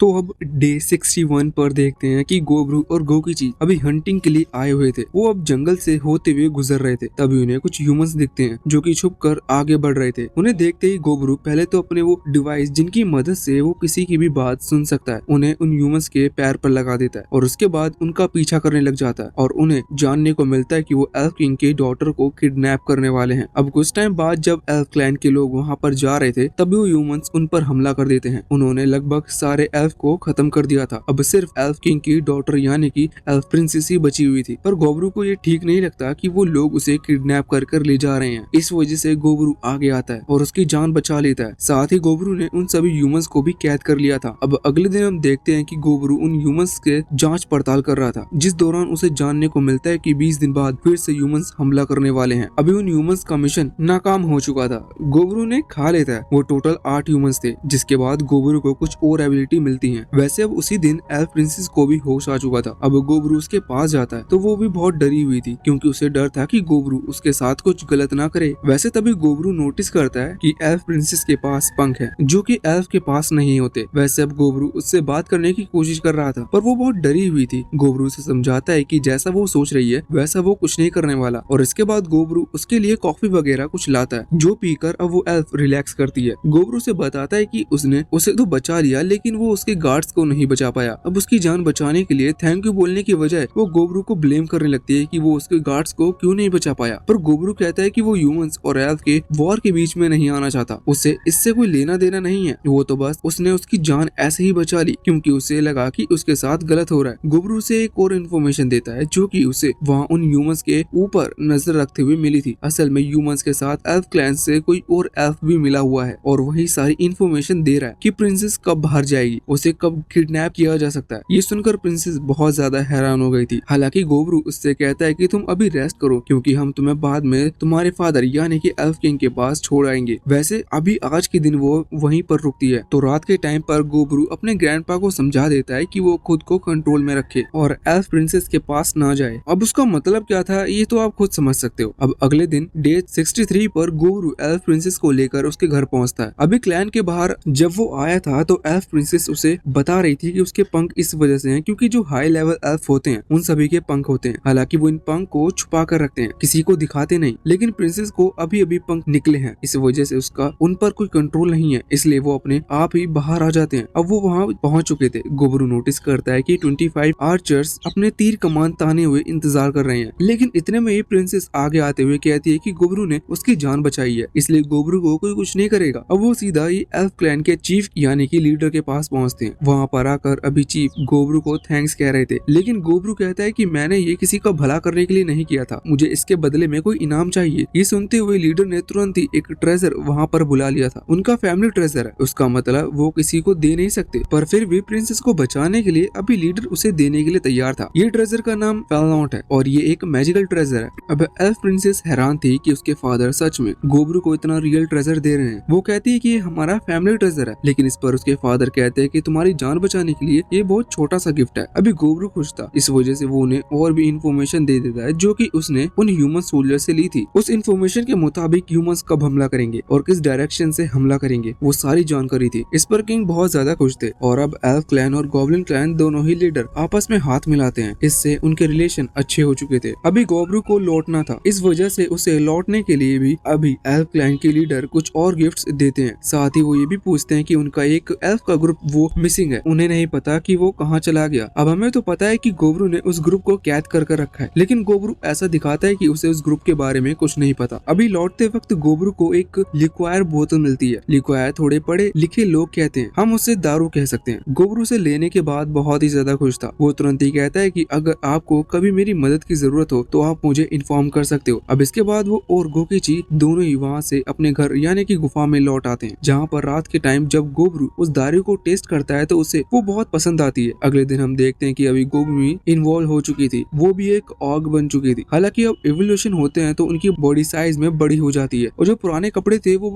तो अब डे 61 पर देखते हैं कि गोबरू और गोकीची अभी हंटिंग के लिए आए हुए थे। वो अब जंगल से होते हुए गुजर रहे थे, तभी उन्हें कुछ ह्यूमंस दिखते हैं जो कि छुपकर आगे बढ़ रहे थे। उन्हें देखते ही गोबरू पहले तो अपने वो डिवाइस जिनकी मदद से वो किसी की भी बात सुन सकता है उन्हें उन ह्यूमंस के पैर पर लगा देता है और उसके बाद उनका पीछा करने लग जाता है और उन्हें जानने को मिलता है कि वो एल्फ किंग के डॉटर को किडनैप करने वाले हैं। अब कुछ टाइम बाद जब एल्फ क्लैन के लोग वहाँ पर जा रहे थे तभी वो ह्यूमंस उन पर हमला कर देते हैं। उन्होंने लगभग सारे एल्फ को खत्म कर दिया था। अब सिर्फ एल्फ किंग की डॉटर यानी कि एल्फ प्रिंसेस ही बची हुई थी, पर गोबरू को ये ठीक नहीं लगता कि वो लोग उसे किडनैप कर ले जा रहे हैं। इस वजह से गोबरू आगे आता है और उसकी जान बचा लेता है। साथ ही गोबरू ने उन सभी ह्यूमंस को भी कैद कर लिया था। अब अगले दिन हम देखते हैं कि गोबरू उन ह्यूमंस के जांच पड़ताल कर रहा था, जिस दौरान उसे जानने को मिलता है कि 20 दिन बाद फिर से ह्यूमंस हमला करने वाले हैं। अभी उन ह्यूमंस का मिशन नाकाम हो चुका था। गोबरू ने खा लेता है। वो टोटल 8 ह्यूमंस थे, जिसके बाद गोबरू को कुछ और एबिलिटी मिलती है। वैसे अब उसी दिन एल्फ प्रिंसेस को भी होश आ चुका था। अब गोबरू उसके पास जाता है तो वो भी बहुत डरी हुई थी, क्योंकि उसे डर था कि गोबरू उसके साथ कुछ गलत ना करे। वैसे तभी गोबरू नोटिस करता है कि एल्फ प्रिंसेस के पास पंख है, जो कि एल्फ के पास नहीं होते। वैसे अब गोबरू उससे बात करने की कोशिश कर रहा था, पर वो बहुत डरी हुई थी। गोबरू उसे समझाता है कि जैसा वो सोच रही है वैसा वो कुछ नहीं करने वाला, और इसके बाद गोबरू उसके लिए कॉफी वगैरह कुछ लाता है, जो पीकर अब वो एल्फ रिलैक्स करती है। गोबरू से बताता है कि उसने उसे तो बचा लिया, लेकिन वो उसके गार्ड्स को नहीं बचा पाया। अब उसकी जान बचाने के लिए थैंक यू बोलने की बजाय वो गोबरू को ब्लेम करने लगती है कि वो उसके गार्ड्स को क्यों नहीं बचा पाया। पर गोबरू कहता है कि वो ह्यूमंस और एल्फ के वॉर के बीच में नहीं आना चाहता, उसे इससे कोई लेना देना नहीं है। वो तो बस उसने उसकी जान ऐसे ही बचा ली क्योंकि उसे लगा कि उसके साथ गलत हो रहा है। गोबरू से एक और इन्फॉर्मेशन देता है जो कि उसे वहाँ उन ह्यूमंस के ऊपर नजर रखते हुए मिली थी। असल में ह्यूमंस के साथ एल्फ क्लैन से कोई और एल्फ भी मिला हुआ है और वही सारी इन्फॉर्मेशन दे रहा है कि प्रिंसेस कब बाहर जाएगी, उसे कब किडनैप किया जा सकता है। ये सुनकर प्रिंसेस बहुत ज्यादा हैरान हो गई थी। हालांकि गोबरू उससे कहता है कि तुम अभी रेस्ट करो, क्योंकि हम तुम्हें बाद में तुम्हारे फादर यानी कि एल्फ किंग के पास छोड़ आएंगे। वैसे अभी आज के दिन वो वहीं पर रुकती है। तो रात के टाइम पर गोबरू अपने ग्रैंडपा को समझा देता है कि वो खुद को कंट्रोल में रखे और एल्फ प्रिंसेस के पास ना जाए। अब उसका मतलब क्या था ये तो आप खुद समझ सकते हो। अब अगले दिन डे 63 पर गोबरू एल्फ प्रिंसेस को लेकर उसके घर पहुंचता है। अभी क्लैन के बाहर जब वो आया था तो एल्फ प्रिंसेस उसे बता रही थी कि उसके पंख इस वजह से हैं क्योंकि जो हाई लेवल एल्फ होते हैं उन सभी के पंख होते हैं। हालांकि वो इन पंख को छुपा कर रखते हैं, किसी को दिखाते नहीं, लेकिन प्रिंसेस को अभी अभी पंख निकले हैं, इस वजह से उसका उन पर कोई कंट्रोल नहीं है, इसलिए वो अपने आप ही बाहर आ जाते हैं। अब वो वहाँ पहुंच चुके थे। गोबरू नोटिस करता है कि 25 आर्चर्स अपने तीर कमान ताने हुए इंतजार कर रहे हैं, लेकिन इतने में ही प्रिंसेस आगे आते हुए कहती है कि गोबरू ने उसकी जान बचाई है, इसलिए गोबरू को कोई कुछ नहीं करेगा। अब वो सीधा ही एल्फ क्लैन के चीफ यानी कि लीडर के पास पहुंचते हैं। वहाँ पर आकर अभी चीफ गोबरू को थैंक्स कह रहे थे, लेकिन गोबरू कहता है कि मैंने ये किसी का भला करने के लिए नहीं किया था, मुझे इसके बदले में कोई इनाम चाहिए। ये सुनते हुए लीडर ने तुरंत ही एक ट्रेजर वहाँ पर बुला लिया था। उनका फैमिली ट्रेजर है, उसका मतलब वो किसी को दे नहीं सकते, पर फिर भी प्रिंसेस को बचाने के लिए अभी लीडर उसे देने के लिए तैयार था। ये ट्रेजर का नाम फेलनॉट है और ये एक मैजिकल ट्रेजर है। अब एल्फ प्रिंसेस हैरान थी कि उसके फादर सच में गोबरू को इतना रियल ट्रेजर दे रहे हैं। वो कहती है कि ये हमारा फैमिली ट्रेजर है, लेकिन इस पर उसके फादर कहते हैं कि तुम्हारी जान बचाने के लिए ये बहुत छोटा सा गिफ्ट है। अभी गोबरू खुश था, इस वजह से वो उन्हें और भी इन्फॉर्मेशन दे देता है जो कि उसने उन ह्यूमन सोल्जर से ली थी। उस इन्फॉर्मेशन के मुताबिक ह्यूमंस कब हमला करेंगे और किस डायरेक्शन से हमला करेंगे वो सारी जानकारी थी। इस पर किंग बहुत ज्यादा खुश थे और अब एल्फ क्लैन और गॉब्लिन क्लैन दोनों ही लीडर आपस में हाथ मिलाते हैं। इससे उनके रिलेशन अच्छे हो चुके थे। अभी गोबरू को लौटना था, इस वजह से उसे लौटने के लिए भी अभी एल्फ क्लैन के लीडर कुछ और गिफ्ट्स देते हैं। साथ ही वो ये भी पूछते हैं कि उनका एक एल्फ का ग्रुप वो मिसिंग है, उन्हें नहीं पता कि वो कहाँ चला गया। अब हमें तो पता है कि गोबरू ने उस ग्रुप को कैद कर रखा है, लेकिन गोबरू ऐसा दिखाता है कि उसे उस ग्रुप के बारे में कुछ नहीं पता। अभी लौटते वक्त गोबरू को एक लिक्वायर बोतल मिलती है। लिक्वायर थोड़े पढ़े लिखे लोग कहते हैं, हम उसे दारू कह सकते हैं। गोबरू से लेने के बाद बहुत ही ज्यादा खुश था। वो तुरंत ही कहता है कि अगर आपको कभी मेरी मदद की जरूरत हो तो आप मुझे इन्फॉर्म कर सकते हो। अब इसके बाद वो और गोकीची दोनों ही वहाँ से अपने घर यानी कि गुफा में लौट आते हैं, जहाँ पर रात के टाइम जब गोबरू उस दारू को टेस्ट करता है तो उसे वो बहुत पसंद आती है। अगले दिन हम देखते हैं कि अभी गोबरू इन्वॉल्व हो चुकी थी, वो भी एक ऑग बन चुकी थी। हालांकि अब इवोल्यूशन होते हैं तो उनकी बॉडी साइज में बड़ी हो जाती है और जो पुराने कपड़े थे वो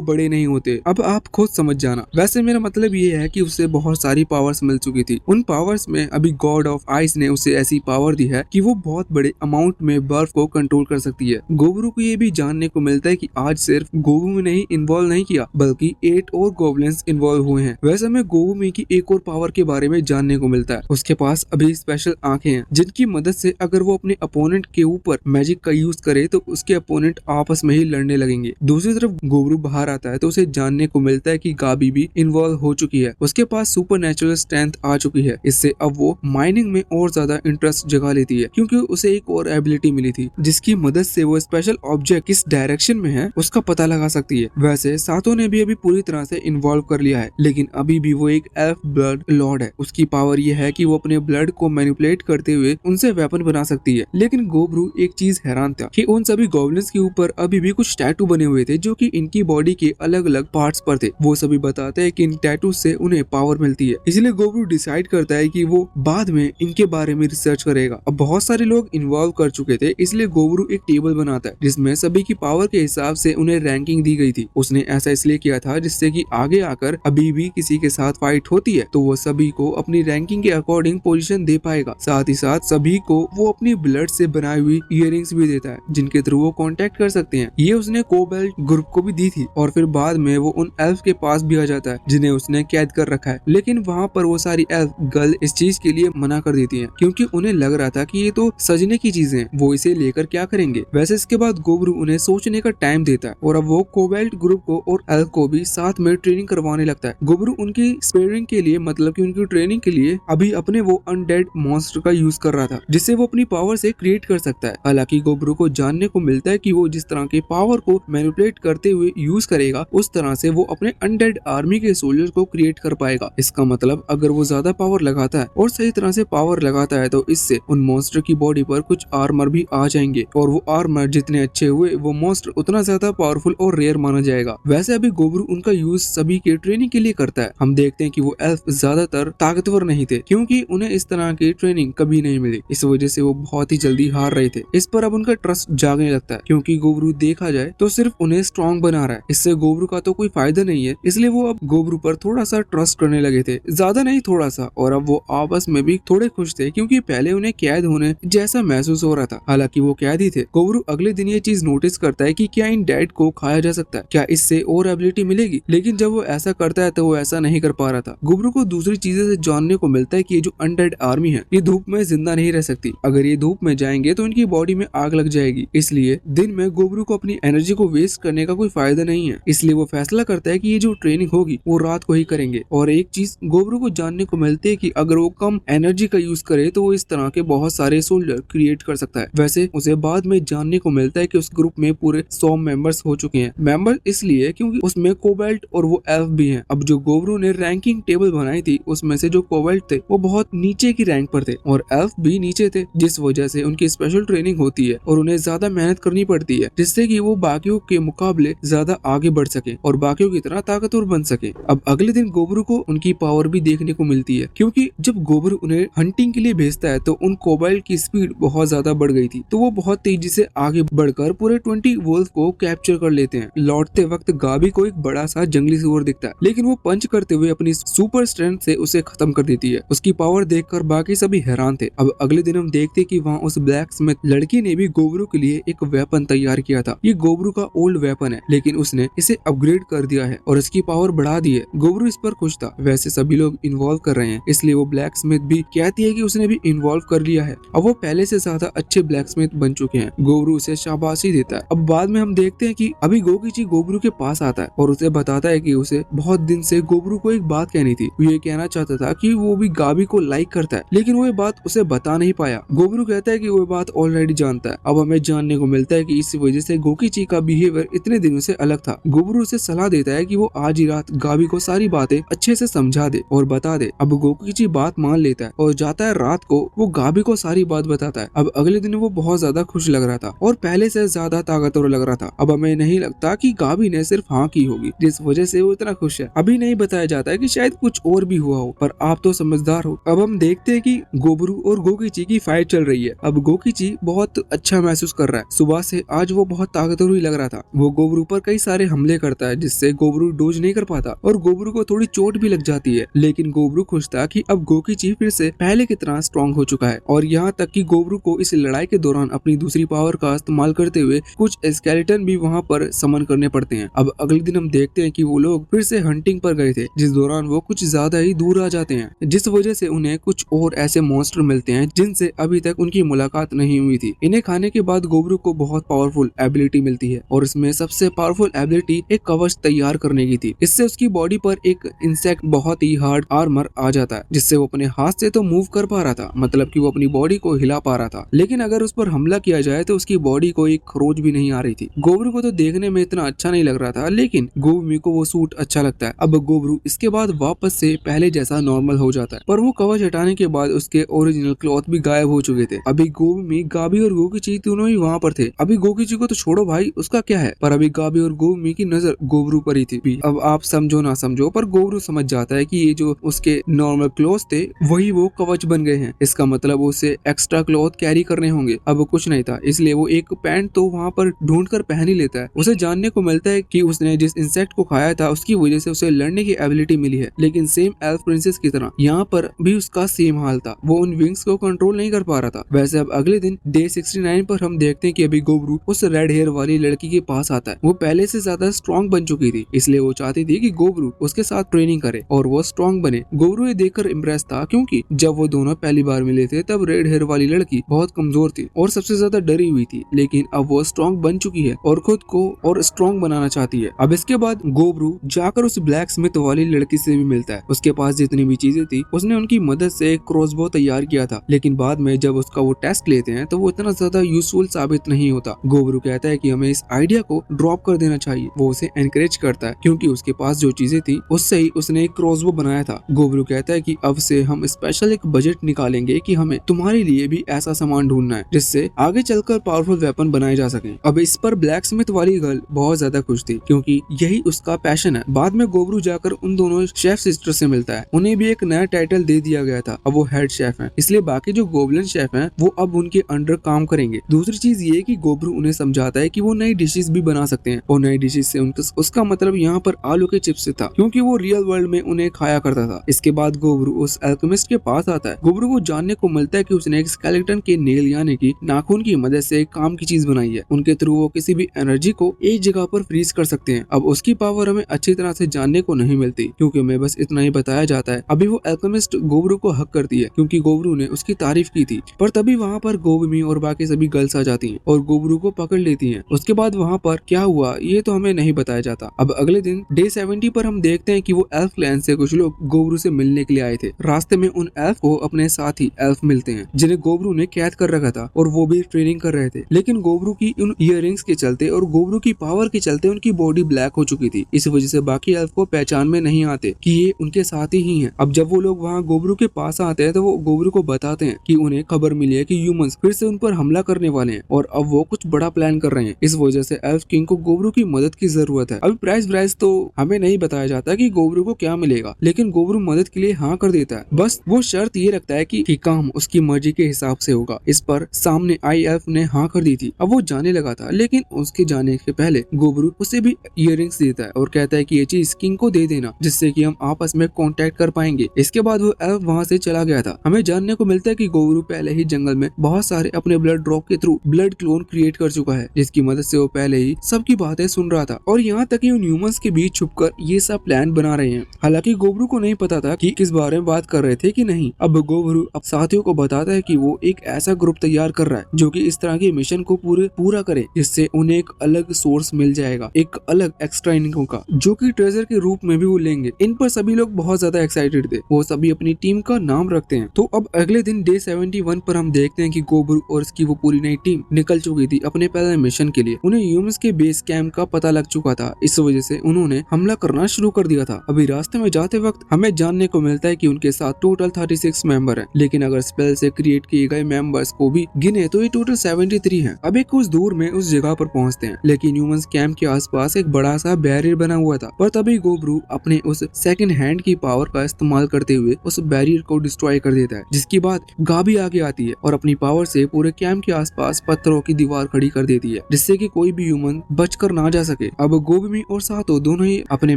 बड़े नहीं होते। अब आप खुद समझ जाना। वैसे मेरा मतलब ये है कि उसे बहुत सारी पावर्स मिल चुकी थी। उन पावर्स में अभी गॉड ऑफ आइस ने उसे ऐसी पावर दी है कि वो बहुत बड़े अमाउंट में बर्फ को कंट्रोल कर सकती है। गोबरू को ये भी जानने को मिलता है कि आज सिर्फ गोबरू ने ही इन्वॉल्व नहीं किया बल्कि 8 और गॉब्लिन्स इन्वॉल्व हुए हैं। वैसे हमें गोबरू गोबुमी की एक और पावर के बारे में जानने को मिलता है। उसके पास अभी स्पेशल आंखें हैं जिनकी मदद से अगर वो अपने अपोनेंट के ऊपर मैजिक का यूज करे तो उसके अपोनेंट आपस में ही लड़ने लगेंगे। दूसरी तरफ गोबरू बाहर आता है तो उसे जानने को मिलता है कि गाबी भी इन्वॉल्व हो चुकी है। उसके पास सुपर नेचुरल स्ट्रेंथ आ चुकी है। इससे अब वो माइनिंग में और ज्यादा इंटरेस्ट जगा लेती है क्योंकि उसे एक और एबिलिटी मिली थी जिसकी मदद से वो स्पेशल ऑब्जेक्ट किस डायरेक्शन में है उसका पता लगा सकती है। वैसे सातो ने भी अभी पूरी तरह से इन्वॉल्व कर लिया है लेकिन अभी भी वो एक एल्फ ब्लड लॉर्ड है। उसकी पावर ये है कि वो अपने ब्लड को मैनिपुलेट करते हुए उनसे वेपन बना सकती है। लेकिन गोबरू एक चीज हैरान था कि उन सभी गॉब्लिन्स के ऊपर अभी भी कुछ टैटू बने हुए थे जो कि इनकी बॉडी के अलग अलग पार्ट्स पर थे। वो सभी बताते हैं कि इन टैटू से उन्हें पावर मिलती है। इसलिए गोबरू डिसाइड करता है कि वो बाद में इनके बारे में रिसर्च करेगा। अब बहुत सारे लोग इन्वॉल्व कर चुके थे इसलिए गोबरू एक टेबल बनाता है जिसमें सभी की पावर के हिसाब से उन्हें रैंकिंग दी गई थी। उसने ऐसा इसलिए किया था जिससे कि आगे आकर अभी भी किसी के साथ फाइट होती है तो वो सभी को अपनी रैंकिंग के अकॉर्डिंग पोजीशन दे पाएगा। साथ ही साथ सभी को वो अपनी ब्लड से बनाई हुई इयररिंग्स भी देता है जिनके थ्रू वो कांटेक्ट कर सकते हैं। ये उसने कोबाल्ट ग्रुप को भी दी थी और फिर बाद में वो उन एल्फ के पास भी आ जाता है जिन्हें उसने कैद कर रखा है। लेकिन वहाँ पर वो सारी एल्फ गर्ल इस चीज के लिए मना कर देती है क्योंकि उन्हें लग रहा था कि ये तो सजने की चीजें हैं, वो इसे लेकर क्या करेंगे। वैसे इसके बाद गोबरू उन्हें सोचने का टाइम देता है और अब वो कोबाल्ट ग्रुप को और एल्फ को भी साथ में ट्रेनिंग करवाने लगता है। गोबरू उनकी स्पेयरिंग के लिए मतलब कि उनकी ट्रेनिंग के लिए अभी अपने वो अनडेड मॉन्स्टर का यूज कर रहा था जिससे वो अपनी पावर से क्रिएट कर सकता है। हालांकि गोबरू को जानने को मिलता है कि वो जिस तरह के पावर को मैनिपुलेट करते हुए यूज करेगा उस तरह से वो अपने अनडेड आर्मी के सोल्जर्स को क्रिएट कर पाएगा। इसका मतलब अगर वो ज्यादा पावर लगाता है और सही तरह से पावर लगाता है तो इससे उन मॉन्स्टर की बॉडी पर कुछ आर्मर भी आ जाएंगे और वो आर्मर जितने अच्छे हुए वो मॉन्स्टर उतना ज्यादा पावरफुल और रेयर माना जाएगा। वैसे अभी गोबरू उनका यूज सभी के ट्रेनिंग के लिए करता है। हम देखते हैं कि वो एल्फ ज्यादातर ताकतवर नहीं थे क्योंकि उन्हें इस तरह की ट्रेनिंग कभी नहीं मिली। इस वजह से वो बहुत ही जल्दी हार रहे थे। इस पर अब उनका ट्रस्ट जागने लगता है क्योंकि गोबरू देखा जाए तो सिर्फ उन्हें स्ट्रॉन्ग बना रहा है। इससे गोबरू का तो कोई फायदा नहीं है इसलिए वो अब गोबरू पर थोड़ा सा ट्रस्ट करने लगे थे, ज्यादा नहीं थोड़ा सा। और अब वो आपस में भी थोड़े खुश थे क्योंकि पहले उन्हें कैद होने जैसा महसूस हो रहा था। हालांकि वो कैद ही थे। गोबरू अगले दिन ये चीज नोटिस करता है कि क्या इन डेड को खाया जा सकता है, क्या इससे और एबिलिटी मिलेगी। लेकिन जब वो ऐसा करता है तो वो ऐसा नहीं कर पा रहा था। गोबरू को दूसरी चीजें से जानने को मिलता है कि ये जो अनडेड आर्मी है ये धूप में जिंदा नहीं रह सकती। अगर ये धूप में जाएंगे तो इनकी बॉडी में आग लग जाएगी। इसलिए दिन में गोबरू को अपनी एनर्जी को वेस्ट करने का कोई फायदा नहीं है। इसलिए वो फैसला करता है कि ये जो ट्रेनिंग होगी वो रात को ही करेंगे। और एक चीज गोबरू को जानने को मिलती है कि अगर वो कम एनर्जी का यूज करे तो वो इस तरह के बहुत सारे सोल्जर क्रिएट कर सकता है। वैसे उसे बाद में जानने को मिलता है कि उस ग्रुप में पूरे 100 मेंबर्स हो चुके हैं। मेंबर इसलिए क्योंकि उसमें कोबाल्ट और वो एल्फ भी हैं। अब जो गोबरू ने रैंकिंग टेबल बनाई थी उसमें से जो कोबाल्ट थे वो बहुत नीचे की रैंक पर थे और एल्फ भी नीचे थे, जिस वजह से उनकी स्पेशल ट्रेनिंग होती है और उन्हें ज्यादा मेहनत करनी पड़ती है जिससे कि वो बाकियों के मुकाबले ज्यादा आगे बढ़ सके और बाकियों की तरह ताकतवर बन सके। अब अगले दिन गोबरू को उनकी पावर भी देखने को मिलती है क्योंकि जब गोबरू उन्हें हंटिंग के लिए भेजता है तो उन कोबाल्ट की स्पीड बहुत ज्यादा बढ़ गई थी तो वो बहुत तेजी से आगे बढ़कर पूरे 20 वुल्फ को कैप्चर कर लेते हैं। लौटते वक्त गाबी को एक बड़ा सा जंगली सुअर दिखता है लेकिन वो पंच करते हुए अपनी सुपर स्ट्रेंथ से उसे खत्म कर देती है। उसकी पावर देखकर बाकी सभी हैरान थे। अब अगले दिन हम देखते कि वहाँ उस ब्लैक स्मिथ लड़की ने भी गोबरू के लिए एक वेपन तैयार किया था। ये गोबरू का ओल्ड वेपन है लेकिन उसने इसे अपग्रेड कर दिया है और इसकी पावर बढ़ा दी है। गोबरू इस पर खुश था। वैसे सभी लोग इन्वॉल्व कर रहे हैं इसलिए वो ब्लैक स्मिथ भी कहती है कि उसने भी इन्वॉल्व कर लिया है। अब वो पहले से ज्यादा अच्छे ब्लैक स्मिथ बन चुके हैं। गोबरू उसे शाबाशी देता है। अब बाद में हम देखते हैं कि अभी गोकीची गोबरू के पास आता है और उसे बताता है कि उसे बहुत दिन से गोबरू को एक बात कहनी थी। वो ये कहना चाहता था कि वो भी गाबी को लाइक करता है लेकिन वो ये बात उसे बता नहीं पाया। गोबरू कहता है कि वो बात ऑलरेडी जानता है। अब हमें जानने को मिलता है कि इस वजह से गोकीची का बिहेवियर इतने दिनों से अलग था। गोबरू उसे सलाह देता है कि वो आज ही रात गाबी को सारी बातें अच्छे से समझा दे और बता दे। अब गोकीची बात मान लेता है और जाता है। रात को वो गाबी को सारी बात बताता है। अब अगले दिन वो बहुत ज्यादा खुश लग रहा था और पहले से ज्यादा ताकतवर लग रहा था। अब हमें नहीं लगता कि गाबी ने सिर्फ हाँ की होगी जिस वजह से वो इतना खुश है। अभी नहीं बताया जाता है कि शायद कुछ और भी हुआ हो पर आप तो समझदार हो। अब हम देखते हैं कि गोबरू और गोकीची की फाइट चल रही है। अब गोकीची बहुत अच्छा महसूस कर रहा है। सुबह से आज वो बहुत ताकतवर ही लग रहा था। वो गोबरू पर कई सारे हमले करता है जिससे गोबरू डोज नहीं कर पाता और गोबरू को थोड़ी चोट भी लग जाती है। लेकिन गोबरू खुश था कि अब गोकीची फिर से पहले की तरह स्ट्रॉन्ग हो चुका है और यहाँ तक कि गोबरू को इस लड़ाई के दौरान अपनी दूसरी पावर का इस्तेमाल करते हुए कुछ स्केलेटन भी वहाँ पर समन करने पड़ते हैं। अब अगले दिन हम देखते हैं कि वो लोग फिर से हंटिंग पर गए थे जिस दौरान दौरान वो कुछ ज्यादा ही दूर आ जाते हैं, जिस वजह से उन्हें कुछ और ऐसे मॉन्स्टर मिलते हैं जिनसे अभी तक उनकी मुलाकात नहीं हुई थी। इन्हें खाने के बाद गोबरू को बहुत पावरफुल एबिलिटी मिलती है और इसमें सबसे पावरफुल एबिलिटी एक कवच तैयार करने की थी। इससे उसकी बॉडी पर एक इंसेक्ट बहुत ही हार्ड आर्मर आ जाता है, जिससे वो अपने हाथ से तो मूव कर पा रहा था, मतलब कि वो अपनी बॉडी को हिला पा रहा था, लेकिन अगर उस पर हमला किया जाए तो उसकी बॉडी को एक खरोच भी नहीं आ रही थी। गोबरू को तो देखने में इतना अच्छा नहीं लग रहा था, लेकिन गोबरू को वो सूट अच्छा लगता है। अब गोबरू इसके बाद वापस से पहले जैसा नॉर्मल हो जाता है, पर वो कवच हटाने के बाद उसके ओरिजिनल क्लॉथ भी गायब हो चुके थे। अभी गोबमी, गाबी और गोकीची दोनों ही वहाँ पर थे। अभी गोकीची को तो छोड़ो भाई, उसका क्या है, पर अभी गाबी और गोबमी की नजर गोबरू पर ही थी। अब आप समझो ना समझो, पर गोबरू समझ जाता है कि ये जो उसके नॉर्मल क्लॉथ थे वही वो कवच बन गए हैं। इसका मतलब उसे एक्स्ट्रा क्लॉथ कैरी करने होंगे। अब कुछ नहीं था, इसलिए वो एक पैंट तो वहाँ पर ढूंढ कर पहन ही लेता है। उसे जानने को मिलता है कि उसने जिस इंसेक्ट को खाया था उसकी वजह से उसे लड़ने की एबिलिटी मिली है, लेकिन सेम एल्फ प्रिंसेस की तरह यहाँ पर भी उसका सेम हाल था, वो उन विंग्स को कंट्रोल नहीं कर पा रहा था। वैसे अब अगले दिन डे 69 पर हम देखते हैं कि अभी गोबरू उस रेड हेयर वाली लड़की के पास आता है। वो पहले से ज्यादा स्ट्रॉन्ग बन चुकी थी, इसलिए वो चाहती थी कि गोबरू उसके साथ ट्रेनिंग करे और वो स्ट्रॉन्ग बने। गोबरू ये देखकर इम्प्रेस था, क्योंकि जब वो दोनों पहली बार मिले थे तब रेड हेयर वाली लड़की बहुत कमजोर थी और सबसे ज्यादा डरी हुई थी, लेकिन अब वो स्ट्रॉन्ग बन चुकी है और खुद को और स्ट्रॉन्ग बनाना चाहती है। अब इसके बाद गोबरू जाकर उस ब्लैक स्मिथ वाली लड़की से भी मिलता है। उसके पास जितनी भी चीजें थी उसने उनकी मदद से एक क्रॉसबो तैयार किया था, लेकिन बाद में जब उसका वो टेस्ट लेते हैं तो वो इतना ज्यादा यूजफुल साबित नहीं होता। गोबरू कहता है कि हमें इस आइडिया को ड्रॉप कर देना चाहिए। वो उसे एनकरेज करता है, क्योंकि उसके पास जो चीजें थी उससे ही उसने एक क्रॉसबो बनाया था। गोबरू कहता है कि अब से हम स्पेशल एक बजट निकालेंगे कि हमें तुम्हारे लिए भी ऐसा सामान ढूंढना है जिससे आगे चलकर पावरफुल वेपन बनाए जा सके। अब इस पर ब्लैक स्मिथ वाली गर्ल बहुत ज्यादा खुश थी, क्योंकि यही उसका पैशन है। बाद में गोबरू जाकर उन दोनों शेफ सिस्टर से मिलता है। उन्हें भी एक नया टाइटल दे दिया गया था, अब वो हेड शेफ हैं, इसलिए बाकी जो गोबलिन शेफ हैं वो अब उनके अंडर काम करेंगे। दूसरी चीज ये कि गोबरू उन्हें समझाता है कि वो नई डिशेस भी बना सकते हैं, और नई डिशेस से उसका मतलब यहाँ पर आलू के चिप्स से था, क्योंकि वो रियल वर्ल्ड में उन्हें खाया करता था। इसके बाद गोबरू उस अल्केमिस्ट के पास आता है। गोबरू को जानने को मिलता है कि उसने एक स्केलेटन के नेल यानी कि नाखून की मदद से एक काम की चीज बनाई है। उनके थ्रू वो किसी भी एनर्जी को एक जगह पर फ्रीज कर सकते हैं। अब उसकी पावर हमें अच्छी तरह से जानने को नहीं मिलती, क्योंकि हमें बस इतना ही बताया जाता है। अभी वो अल्केमिस्ट गोबरू को हक करती है, क्योंकि गोबरू ने उसकी तारीफ की थी, पर तभी वहाँ पर गोबमी और बाकी सभी गर्ल्स आ जाती हैं और गोबरू को पकड़ लेती हैं। उसके बाद वहाँ पर क्या हुआ ये तो हमें नहीं बताया जाता। अब अगले दिन डे 70 पर हम देखते हैं कि वो एल्फ क्लैन से कुछ लोग गोबरू से मिलने के लिए आए थे। रास्ते में उन एल्फ को अपने साथी एल्फ मिलते हैं, जिन्हें गोबरू ने कैद कर रखा था, और वो भी ट्रेनिंग कर रहे थे। लेकिन गोबरू की उन इयररिंग्स के चलते और गोबरू की पावर के चलते उनकी बॉडी ब्लैक हो चुकी थी। इस वजह से बाकी एल्फ को पहचान में नहीं आते कि ये उनके साथी ही हैं। अब जब वो लोग वहाँ गोबरू के पास आते हैं तो वो गोबरू को बताते हैं कि उन्हें खबर मिली है कि ह्यूमंस फिर से उन पर हमला करने वाले हैं और अब वो कुछ बड़ा प्लान कर रहे हैं। इस वजह से एल्फ किंग को गोबरू की मदद की जरूरत है। अभी प्राइस तो हमें नहीं बताया जाता कि गोबरू को क्या मिलेगा, लेकिन गोबरू मदद के लिए हाँ कर देता है। बस वो शर्त ये रखता है कि काम उसकी मर्जी के हिसाब से होगा। इस पर सामने आई एल्फ ने हाँ कर दी थी। अब वो जाने लगा था, लेकिन उसके जाने के पहले गोबरू उसे भी इयररिंग्स देता है और कहता है कि ये चीज किंग को दे देना, जिससे कि हम आपस में कांटेक्ट कर पाएंगे। इसके बाद वो एल्फ वहाँ से चला गया था। हमें जानने को मिलता है कि गोबरू पहले ही जंगल में बहुत सारे अपने ब्लड ड्रॉप के थ्रू ब्लड क्लोन क्रिएट कर चुका है, जिसकी मदद से वो पहले ही सबकी बातें सुन रहा था, और यहाँ तक कि उन ह्यूमंस के बीच छुपकर ये सब प्लान बना रहे हैं। हालांकि गोबरू को नहीं पता था कि किस बारे में बात कर रहे थे कि नहीं। अब गोबरू अब साथियों को बताता है कि वो एक ऐसा ग्रुप तैयार कर रहा है जो कि इस तरह के मिशन को पूरा करे, जिससे उन्हें एक अलग सोर्स मिल जाएगा, एक अलग एक्स्ट्रा इनकम का, जो कि ट्रेजर के रूप में भी वो लेंगे। इन पर सभी लोग बहुत ज्यादा एक्साइटेड थे। वो सभी अपनी टीम का नाम रखते हैं। तो अब अगले दिन डे 71 पर हम देखते हैं कि गोबरू और उसकी वो पूरी नई टीम निकल चुकी थी अपने पहले मिशन के लिए। उन्हें ह्यूमंस के बेस कैंप का पता लग चुका था, इस वजह से उन्होंने हमला करना शुरू कर दिया था। अभी रास्ते में जाते वक्त हमें जानने को मिलता है कि उनके साथ टोटल 36 मेंबर हैं, लेकिन अगर स्पेल से क्रिएट किए गए मेंबर्स को भी गिने तो ये टोटल 73 हैं। अभी कुछ दूर में उस जगह पर पहुंचते हैं, लेकिन ह्यूमंस कैंप के आसपास एक बड़ा सा बैरियर बना हुआ था। पर तभी गोबरू अपने उस सेकंड हैंड की पावर का इस्तेमाल करते हुए उस बैरियर को डिस्ट्रॉय कर देता है, जिसके बाद गाबी आगे आती है और अपनी पावर से पूरे कैंप के आसपास पत्थरों की दीवार खड़ी कर देती है, जिससे कि कोई भी ह्यूमन बचकर ना जा सके। अब गोबमी और सातो दोनों ही अपने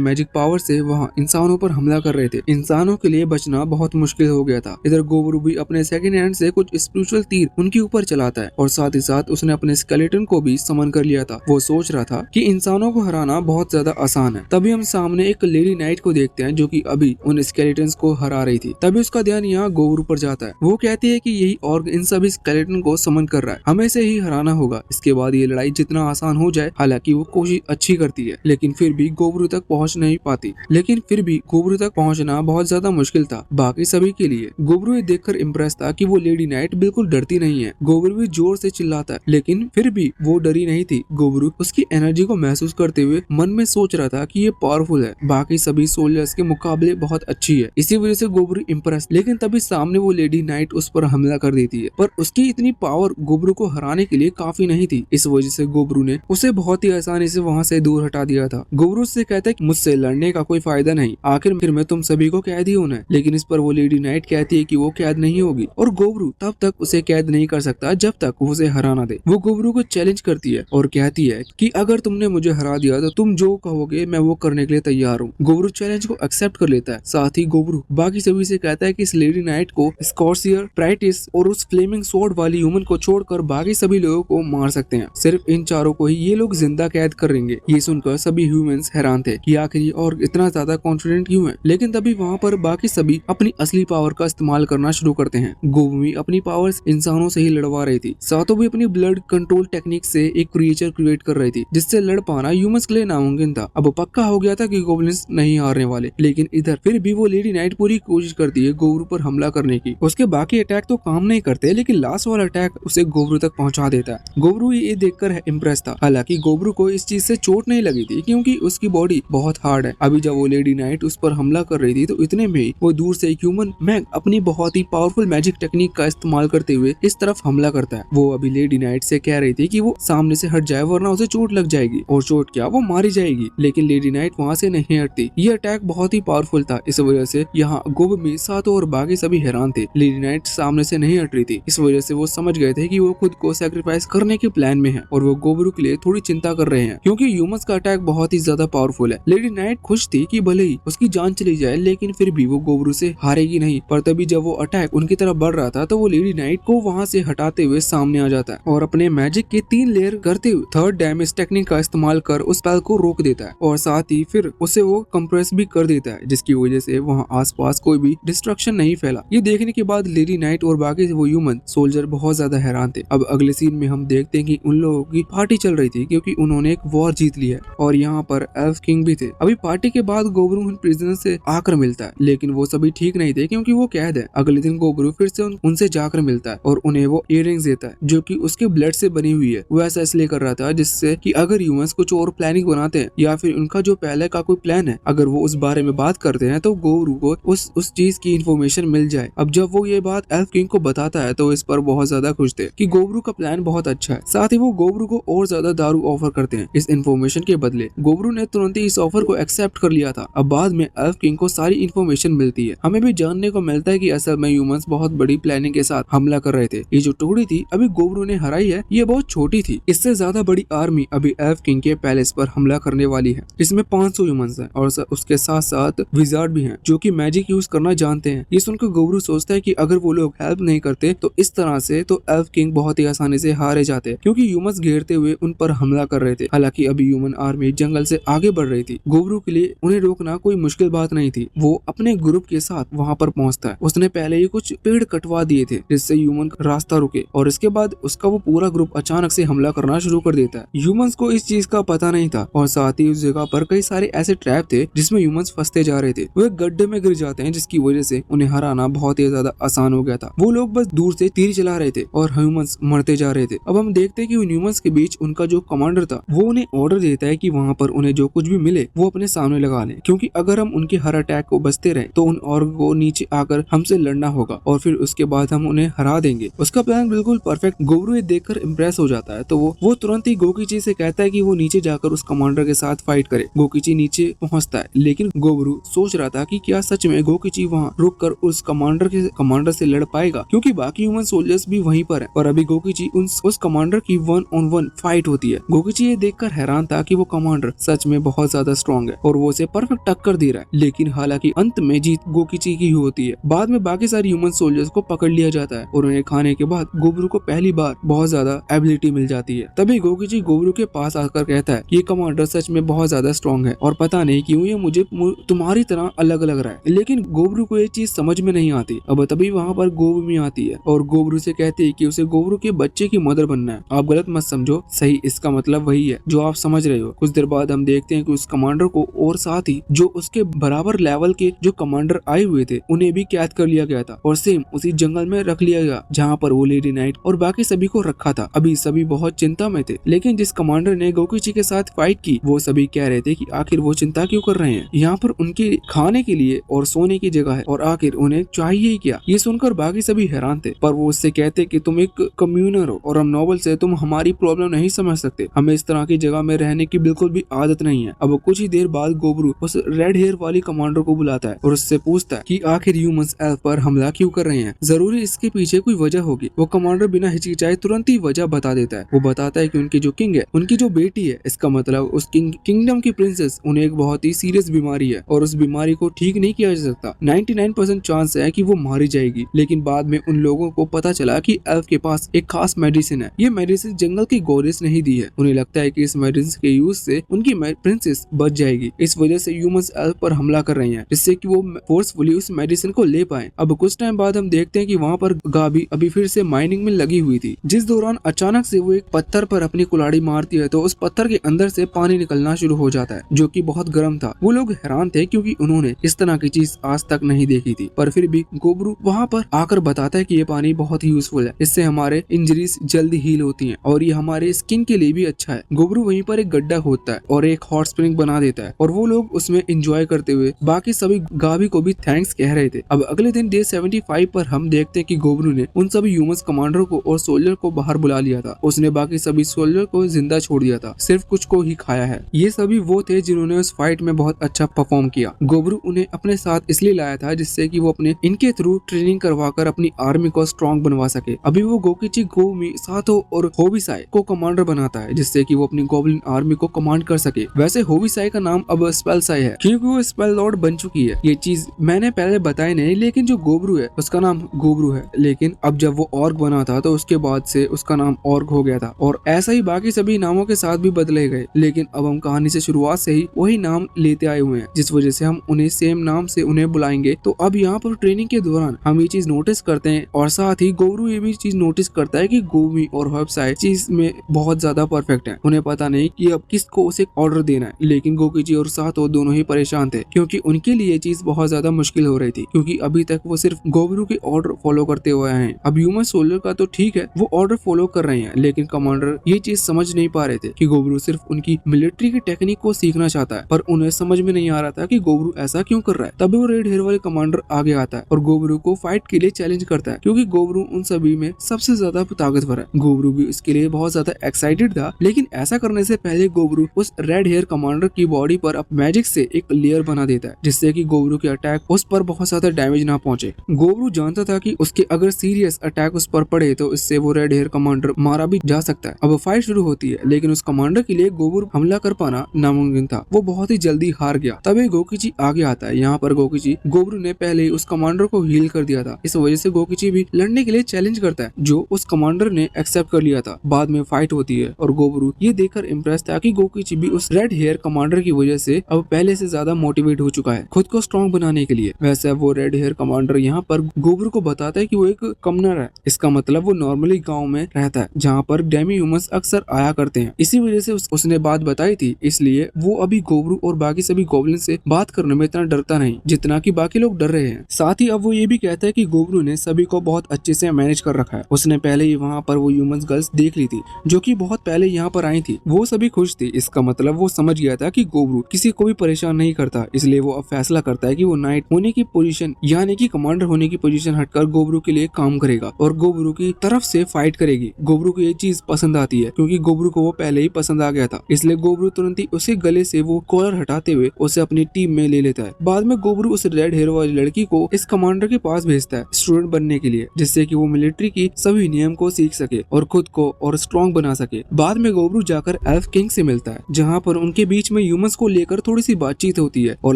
मैजिक पावर से वहाँ इंसानों पर हमला कर रहे थे। इंसानों के लिए बचना बहुत मुश्किल हो गया था। इधर गोबरू भी अपने सेकंड हैंड से कुछ स्पिरिचुअल तीर उनके ऊपर चलाता है, और साथ ही साथ उसने अपने स्केलेटन को भी समन कर लिया था। वो सोच रहा था कि इंसानों को हराना बहुत ज्यादा आसान है। तभी हम सामने एक लेडी नाइट को देखते देखते हैं जो कि अभी उन स्केलेटन्स को हरा रही थी। तभी उसका ध्यान यहाँ गोबरू पर जाता है। वो कहती है कि यही ऑर्ग इन सभी स्केलेटन को समन कर रहा है, हमें से ही हराना होगा। इसके बाद ये लड़ाई जितना आसान हो जाए। हालांकि वो कोशिश अच्छी करती है लेकिन फिर भी गोबरू तक पहुंच नहीं पाती। लेकिन फिर भी गोबरू तक पहुंचना बहुत ज्यादा मुश्किल था बाकी सभी के लिए। गोबरू ये देखकर इम्प्रेस था कि वो लेडी नाइट बिल्कुल डरती नहीं है। गोबरू भी जोर से चिल्लाता है लेकिन फिर भी वो डरी नहीं थी। गोबरू उसकी एनर्जी को महसूस करते हुए मन में सोच रहा था कि ये पावरफुल है, बाकी सभी सोल्जर्स के मुकाबले बहुत अच्छी है। इसी वजह से गोबरू इम्प्रेस। लेकिन तभी सामने वो लेडी नाइट उस पर हमला कर देती है, पर उसकी इतनी पावर गोबरू को हराने के लिए काफी नहीं थी। इस वजह से गोबरू ने उसे बहुत ही आसानी से वहाँ से दूर हटा दिया था। गोबरू से कहता है कि मुझसे लड़ने का कोई फायदा नहीं, आखिर फिर मैं तुम सभी को कैद ही होना है। लेकिन इस पर वो लेडी नाइट कहती है कि वो कैद नहीं होगी और गोबरू तब तक उसे कैद नहीं कर सकता जब तक वो उसे हरा ना दे। वो गोबरू को चैलेंज करती है और कहती है कि अगर तुमने मुझे हरा दिया तो तुम जो कहोगे मैं वो करने के लिए तैयार हूँ। गोबरू चैलेंज को एक्सेप्ट कर लेता है। साथ ही गोबरू बाकी सभी से कहता है कि इस लेडी नाइट को, स्कॉर्सियर, प्राइटिस और उस फ्लेमिंग स्वॉर्ड वाली ह्यूमन को छोड़कर बाकी सभी लोगों को मार सकते हैं। सिर्फ इन चारों को ही ये लोग जिंदा कैद करेंगे। ये सुनकर सभी ह्यूमंस हैरान थे कि आखिर ये और इतना ज्यादा कॉन्फिडेंट क्यों है। लेकिन तभी वहाँ पर बाकी सभी अपनी असली पावर का इस्तेमाल करना शुरू करते हैं। गोबरू अपनी पावर्स इंसानों से ही लड़वा रही थी, साथों भी अपनी ब्लड कंट्रोल टेक्निक से एक क्रिएचर क्रिएट कर रही थी जिससे लड़ पाना ह्यूमंस के लिए नामुमकिन था। अब पक्का हो गया था कि गोब्लिन्स नहीं हारने वाले। लेकिन इधर फिर भी वो लेडी नाइट पूरी कोशिश करती है गोबरू पर हमला करने की। उसके बाकी अटैक तो काम नहीं करते लेकिन लास्ट वाला अटैक उसे गोबरू तक पहुंचा देता है। गोबरू ये देखकर इम्प्रेस था। हालांकि गोबरू को इस चीज से चोट नहीं लगी थी क्योंकि उसकी बॉडी बहुत हार्ड है। अभी जब वो लेडी नाइट उस पर हमला कर रही थी तो इतने में ही वो दूर से एक ह्यूमन मैग अपनी बहुत ही पावरफुल मैजिक टेक्निक का इस्तेमाल करते हुए इस तरफ हमला करता है। वो अभी लेडी नाइट से कह रही थी कि वो सामने से हट जाए वरना उसे चोट लग जाएगी, और चोट क्या वो मारी जाएगी। लेकिन लेडी नाइट वहाँ से नहीं हटती। ये अटैक बहुत ही पावरफुल था। इस वजह से यहाँ गोब में सातों और बाकी सभी हैरान थे। लेडी नाइट सामने से नहीं हट रही थी। इस वजह से वो समझ गए थे कि वो खुद को सैक्रिफाइस करने के प्लान में है और वो गोबरू के लिए थोड़ी चिंता कर रहे हैं क्योंकि ह्यूमंस का अटैक बहुत ही ज्यादा पावरफुल है। लेडी नाइट खुश थी कि भले ही उसकी जान चली जाए लेकिन फिर भी वो गोबरू से हारेगी नहीं। पर तभी जब वो अटैक उनकी तरफ बढ़ रहा था तो वो लेडी नाइट को वहाँ से हटाते हुए सामने आ जाता है और अपने मैजिक के 3 लेयर करते हुए थर्ड डैमेज टेक्निक का इस्तेमाल कर उस स्पेल को रोक देता है और साथ ही फिर उसे वो कंप्रेस भी कर देता है जिसकी वजह से वहाँ आसपास कोई भी डिस्ट्रक्शन नहीं फैला। ये देखने के बाद लेडी नाइट और बाकी वो ह्यूमन सोल्जर बहुत ज्यादा हैरान थे। अब अगले सीन में हम देखते हैं कि उन लोगों की पार्टी चल रही थी क्योंकि उन्होंने एक वॉर जीत ली है और यहाँ पर एल्फ किंग भी थे। अभी पार्टी के बाद गोबरू उन प्रिजनर से आकर मिलता है लेकिन वो सभी ठीक नहीं थे क्योंकि वो कैद है। अगले दिन गोबरू फिर से उनसे जाकर मिलता है और उन्हें वो इयररिंग्स देता है जो कि उसके ब्लड से बनी हुई है। वो ऐसा इसलिए कर रहा था जिससे कि अगर ह्यूमंस कुछ और प्लानिंग बनाते हैं या फिर उनका जो पहले का कोई प्लान है अगर वो उस बारे में बात करते हैं तो गोबरू को उस चीज की इन्फॉर्मेशन मिल जाए। अब जब वो ये बात एल्फ किंग को बताता है तो इस पर बहुत ज्यादा खुश थे कि गोबरू का प्लान बहुत अच्छा है। साथ ही वो गोबरू को और ज्यादा दारू ऑफर करते हैं इस इन्फॉर्मेशन के बदले। गोबरू ने तुरंत ही इस ऑफर को एक्सेप्ट कर लिया था। अब बाद में एल्फ किंग को सारी इन्फॉर्मेशन मिलती है। हमें भी जानने को मिलता है कि असल में ह्यूमंस बहुत बड़ी प्लानिंग के साथ हमला कर रहे थे। ये जो टुकड़ी थी अभी गोबरू ने हराई है ये बहुत छोटी थी। इससे ज्यादा बड़ी आर्मी अभी एल्फ किंग के पैलेस पर हमला करने वाली है। इसमें 500 ह्यूमंस हैं और उसके साथ साथ विजार्ड भी हैं जो कि मैजिक यूज करना जानते हैं। ये सुनकर गोबरू सोचता है कि अगर वो लोग हेल्प नहीं करते तो इस तरह से तो एल्फ किंग बहुत ही आसानी से हारे जाते क्योंकि ह्यूमंस घेरते हुए उन पर हमला कर रहे थे। हालांकि अभी ह्यूमन आर्मी जंगल से आगे बढ़ रही थी। गोबरू के लिए उन्हें रोकना कोई मुश्किल बात नहीं थी। वो अपने ग्रुप के साथ वहाँ पर पहुँचता है। उसने पहले ही कुछ पेड़ कटवा दिए थे जिससे ह्यूमन रास्ता रुके और इसके बाद उसका वो पूरा ग्रुप अचानक से हमला करना शुरू कर देता है। ह्यूमंस को इस चीज का पता नहीं था और साथ ही उस जगह पर कई सारे ऐसे ट्रैप थे जिसमें ह्यूमंस फंसते जा रहे थे। वो एक गड्ढे में गिर जाते हैं जिसकी वजह से उन्हें हराना बहुत ही ज्यादा आसान हो गया था। वो लोग बस दूर से तीर चला रहे थे और ह्यूमंस मरते जा रहे थे। अब हम देखते हैं कि उन ह्यूमंस के बीच उनका जो कमांडर था वो उन्हें ऑर्डर देता है कि वहाँ पर उन्हें जो कुछ भी मिले वो अपने सामने लगा लें क्योंकि अगर हम उनके हर अटैक को बचते रहे तो उन ऑर्ग को नीचे आकर हमसे लड़ना होगा और फिर उसके बाद हम उन्हें हरा देंगे। उसका प्लान बिल्कुल परफेक्ट। गोबरू ये देखकर इम्प्रेस हो जाता है तो वो तुरंत ही गोकीची से कहता है कि वो नीचे जाकर उस कमांडर के साथ फाइट करे। गोकीची नीचे पहुंचता है लेकिन गोबरू सोच रहा था कि क्या सच में गोकीची वहाँ रुककर उस कमांडर से लड़ पाएगा क्योंकि बाकी ह्यूमन सोल्जर्स भी वहीं पर हैं और अभी गोकीची उस कमांडर की 1-on-1 फाइट होती है। गोकीची ये देखकर हैरान था कि वो कमांडर सच में बहुत ज्यादा स्ट्रॉन्ग है और वो उसे परफेक्ट टक्कर दे रहा है। लेकिन हालांकि अंत में जीत गोकीची की होती है। बाद में बाकी सारे ह्यूमन सोल्जर्स को पकड़ लिया जाता है और उन्हें खाने के बाद गोबरू को पहली बार बहुत ज्यादा एबिलिटी मिल जाती है। तभी गोकीची गोबरू के पास आकर कहता है कि ये कमांडर सच में बहुत ज्यादा स्ट्रॉन्ग है और पता नहीं क्यों ये मुझे तुम्हारी तरह अलग लग रहा है। लेकिन गोबरू को ये चीज समझ में नहीं आती। अब तभी वहाँ पर गोबमी आती है और गोबरू से कहती है कि उसे गोबरू के बच्चे की मदर बनना है। आप गलत मत समझो, सही इसका मतलब वही है जो आप समझ रहे हो। कुछ देर बाद हम देखते हैं कि उस कमांडर को और साथ ही जो उसके बराबर लेवल के जो कमांडर आए हुए थे उन्हें भी कैद कर लिया गया था और सेम उसी जंगल में रख लिया गया जहाँ पर वो लेडी नाइट और बाकी सभी को रखा था। अभी सभी बहुत चिंता में थे, लेकिन जिस कमांडर ने गोकुची के साथ फाइट की वो सभी कह रहे थे कि आखिर वो चिंता क्यों कर रहे हैं, यहाँ पर उनके खाने के लिए और सोने की जगह है और आखिर उन्हें चाहिए ही क्या। ये सुनकर बाकी सभी हैरान थे, पर वो उससे कहते कि तुम एक कम्यूनर हो और हम नोबल से तुम हमारी प्रॉब्लम नहीं समझ सकते। हमें इस तरह की जगह में रहने की बिल्कुल भी आदत नहीं है। अब कुछ ही देर बाद गोबरू उस रेड हेयर वाली कमांडर को बुलाता है और उससे पूछता है कि आखिर ह्यूमंस एल्फ पर हमला क्यों कर रहे हैं, जरूरी इसके पीछे कोई वजह होगी। वो कमांडर बिना हिचकिचाए तुरंत ही वजह बता देता है। वो बताता है कि उनकी जो किंग है, उनकी जो बेटी है, इसका मतलब उस किंगडम की प्रिंसेस, उन्हें एक बहुत ही सीरियस बीमारी है और उस बीमारी को ठीक नहीं किया जा सकता। 99% चांस है कि वो मारी जाएगी। लेकिन बाद में उन लोगों को पता चला कि एल्फ के पास एक खास मेडिसिन है। ये मेडिसिन जंगल की गॉडेस ने ही दी है। उन्हें लगता है कि इस मेडिसिन के यूज से उनकी प्रिंसेस बच जाएगी। इस वजह से ह्यूमंस एल्फ पर हमला कर रहे हैं जिससे कि वो फोर्सफुली उस मेडिसिन को ले पाए। अब कुछ टाइम बाद हम देखते हैं कि वहाँ पर गाबी अभी फिर से माइनिंग में लगी हुई थी, जिस दौरान अचानक से वो एक पत्थर पर अपनी कुल्हाड़ी मारती है तो उस पत्थर के अंदर से पानी निकलना शुरू हो जाता है जो कि बहुत गर्म था। वो लोग हैरान थे क्योंकि उन्होंने इस तरह की चीज आज तक नहीं देखी थी, पर फिर भी गोबरू वहाँ पर आकर बताता है कि ये पानी बहुत ही यूजफुल है, इससे हमारे इंजरीज जल्दी हील होती हैं और ये हमारे स्किन के लिए भी अच्छा है। गोबरू वहीं पर एक गड्ढा खोदता है और एक हॉट स्प्रिंग बना देता है और वो लोग उसमें एंजॉय करते हुए बाकी सभी गाबी को भी थैंक्स कह रहे थे। अब अगले दिन डे 75 पर हम देखते हैं कि गोबरू ने उन सभी ह्यूमंस कमांडर को और सोल्जर को बाहर बुला लिया था। उसने बाकी सभी सोल्जर को जिंदा छोड़ दिया था, सिर्फ कुछ को ही खाया है। ये सभी वो थे जिन्होंने उस फाइट में बहुत अच्छा परफॉर्म किया। गोबरू उन्हें अपने साथ इसलिए लाया था जिससे कि वो अपने इनके थ्रू ट्रेनिंग करवाकर अपनी आर्मी को स्ट्रॉन्ग बनवा सके। अभी वो गोकिची, गोमी, सातो और होबिसाई को कमांडर बनाता है जिससे कि वो अपनी गोब्लिन आर्मी को कमांड कर सके। वैसे होबिसाई का नाम अब स्पेलसाई है क्योंकि वो स्पेल लॉर्ड बन चुकी है। ये चीज मैंने पहले बताई नहीं, लेकिन जो गोबरू है उसका नाम गोबरू है, लेकिन अब जब वो ऑर्ग बना था तो उसके बाद से उसका नाम ऑर्ग हो गया था और ऐसा ही बाकी सभी नामों के साथ भी बदले गए। लेकिन अब हम कहानी से शुरुआत से ही वही नाम लेते आए हुए हैं, जिस वजह से हम उन्हें सेम नाम से उन्हें बुलाएंगे। तो अब यहाँ पर ट्रेनिंग के दौरान हम ये चीज नोटिस करते हैं और साथ ही गोबरू ये भी चीज नोटिस करता है कि गोमी और होबिसाई चीज में बहुत ज्यादा परफेक्ट है। उन्हें पता नहीं कि अब किसको उसे ऑर्डर देना है, लेकिन गोकिची और सातो दोनों ही परेशान थे क्योंकि उनके लिए चीज बहुत ज्यादा मुश्किल हो रही थी क्योंकि अभी तक वो सिर्फ गोबरू के ऑर्डर फॉलो करते हुए हैं। अब ह्यूमन सोल्जर का तो ठीक है, वो ऑर्डर फॉलो कर रहे हैं, लेकिन कमांडर ये चीज समझ नहीं पा रहे थे कि गोबरू सिर्फ उनकी मिलिट्री की टेक्निक को सीखना चाहता है, पर उन्हें समझ में नहीं आ रहा था कि गोबरू ऐसा क्यों कर रहा है। तभी वो रेड हेयर वाले कमांडर आगे आता है और गोबरू को फाइट के लिए चैलेंज करता है क्योंकि गोबरू उन सभी में सबसे ज्यादा ताकतवर है। गोबरू भी इसके लिए बहुत ज्यादा एक्साइटेड था, लेकिन ऐसा करने से पहले गोबरू उस रेड हेयर कमांडर की बॉडी पर मैजिक से एक लेयर बना देता है जिससे कि गोबरू के अटैक उस पर बहुत ज्यादा डैमेज ना पहुंचे। गोबरू जानता था कि उसके अगर सीरियस अटैक उस पर पड़े तो इससे वो रेड हेयर कमांडर मारा भी जा सकता है। अब फाइट शुरू होती है, लेकिन उस कमांडर के लिए गोबरू हमला कर पाना नामुमकिन था। वो बहुत ही जल्दी हार गया। तभी गोकिची आगे आता है। यहाँ पर गोकिची, गोबरू ने पहले ही उस कमांडर को हील कर दिया था, इस वजह से गोकिची भी लड़ने के लिए चैलेंज करता है जो उस कमांडर ने एक्सेप्ट कर लिया था। बाद में फाइट होती है और गोबरू ये देखकर इम्प्रेस था कि गोकिची भी उस रेड हेयर कमांडर की वजह से अब पहले से ज्यादा मोटिवेट हो चुका है खुद को स्ट्रॉन्ग बनाने के लिए। वैसे अब वो रेड हेयर कमांडर यहाँ पर गोबरू को बताता है कि वो एक कमनर है, इसका मतलब वो नॉर्मली गांव में रहता है जहाँ पर डेमी ह्यूमंस अक्सर आया करते हैं। इसी वजह से उसने बात बताई थी, इसलिए वो अभी गोबरू और बाकी सभी गोब्लिन से बात करने में इतना डरता नहीं जितना कि बाकी लोग डर रहे हैं। साथ ही अब वो ये भी कहता है कि गोबरू ने सभी को बहुत अच्छे से मैनेज कर रखा है। उसने पहले ही वहाँ पर वो ह्यूमंस गर्ल्स देख ली थी जो कि बहुत पहले यहाँ पर आई थी, वो सभी खुश थी। इसका मतलब वो समझ गया था कि गोबरू किसी को भी परेशान नहीं करता, इसलिए वो अब फैसला करता है कि वो नाइट होने की पोजीशन यानी कि कमांडर होने की पोजीशन हटकर गोबरू के लिए काम करेगा और गोबरू की तरफ से फाइट करेगी। गोबरू को ये चीज पसंद आती है क्योंकि गोबरू को वो पहले ही पसंद आ गया था, इसलिए गोबरू तुरंत ही उसके गले से वो कॉलर हटाते हुए उसे अपनी टीम में ले लेता है। बाद में गोबरू उस रेड हेयर वाली लड़की को इस कमांडर के पास भेजता है स्टूडेंट बनने के लिए, जिससे कि वो मिलिट्री की सभी नियम को सीख सके और खुद को और स्ट्रॉन्ग बना सके। बाद में गोबरू जाकर एल्फ किंग से मिलता है जहाँ पर उनके बीच में ह्यूमंस को लेकर थोड़ी सी बातचीत होती है और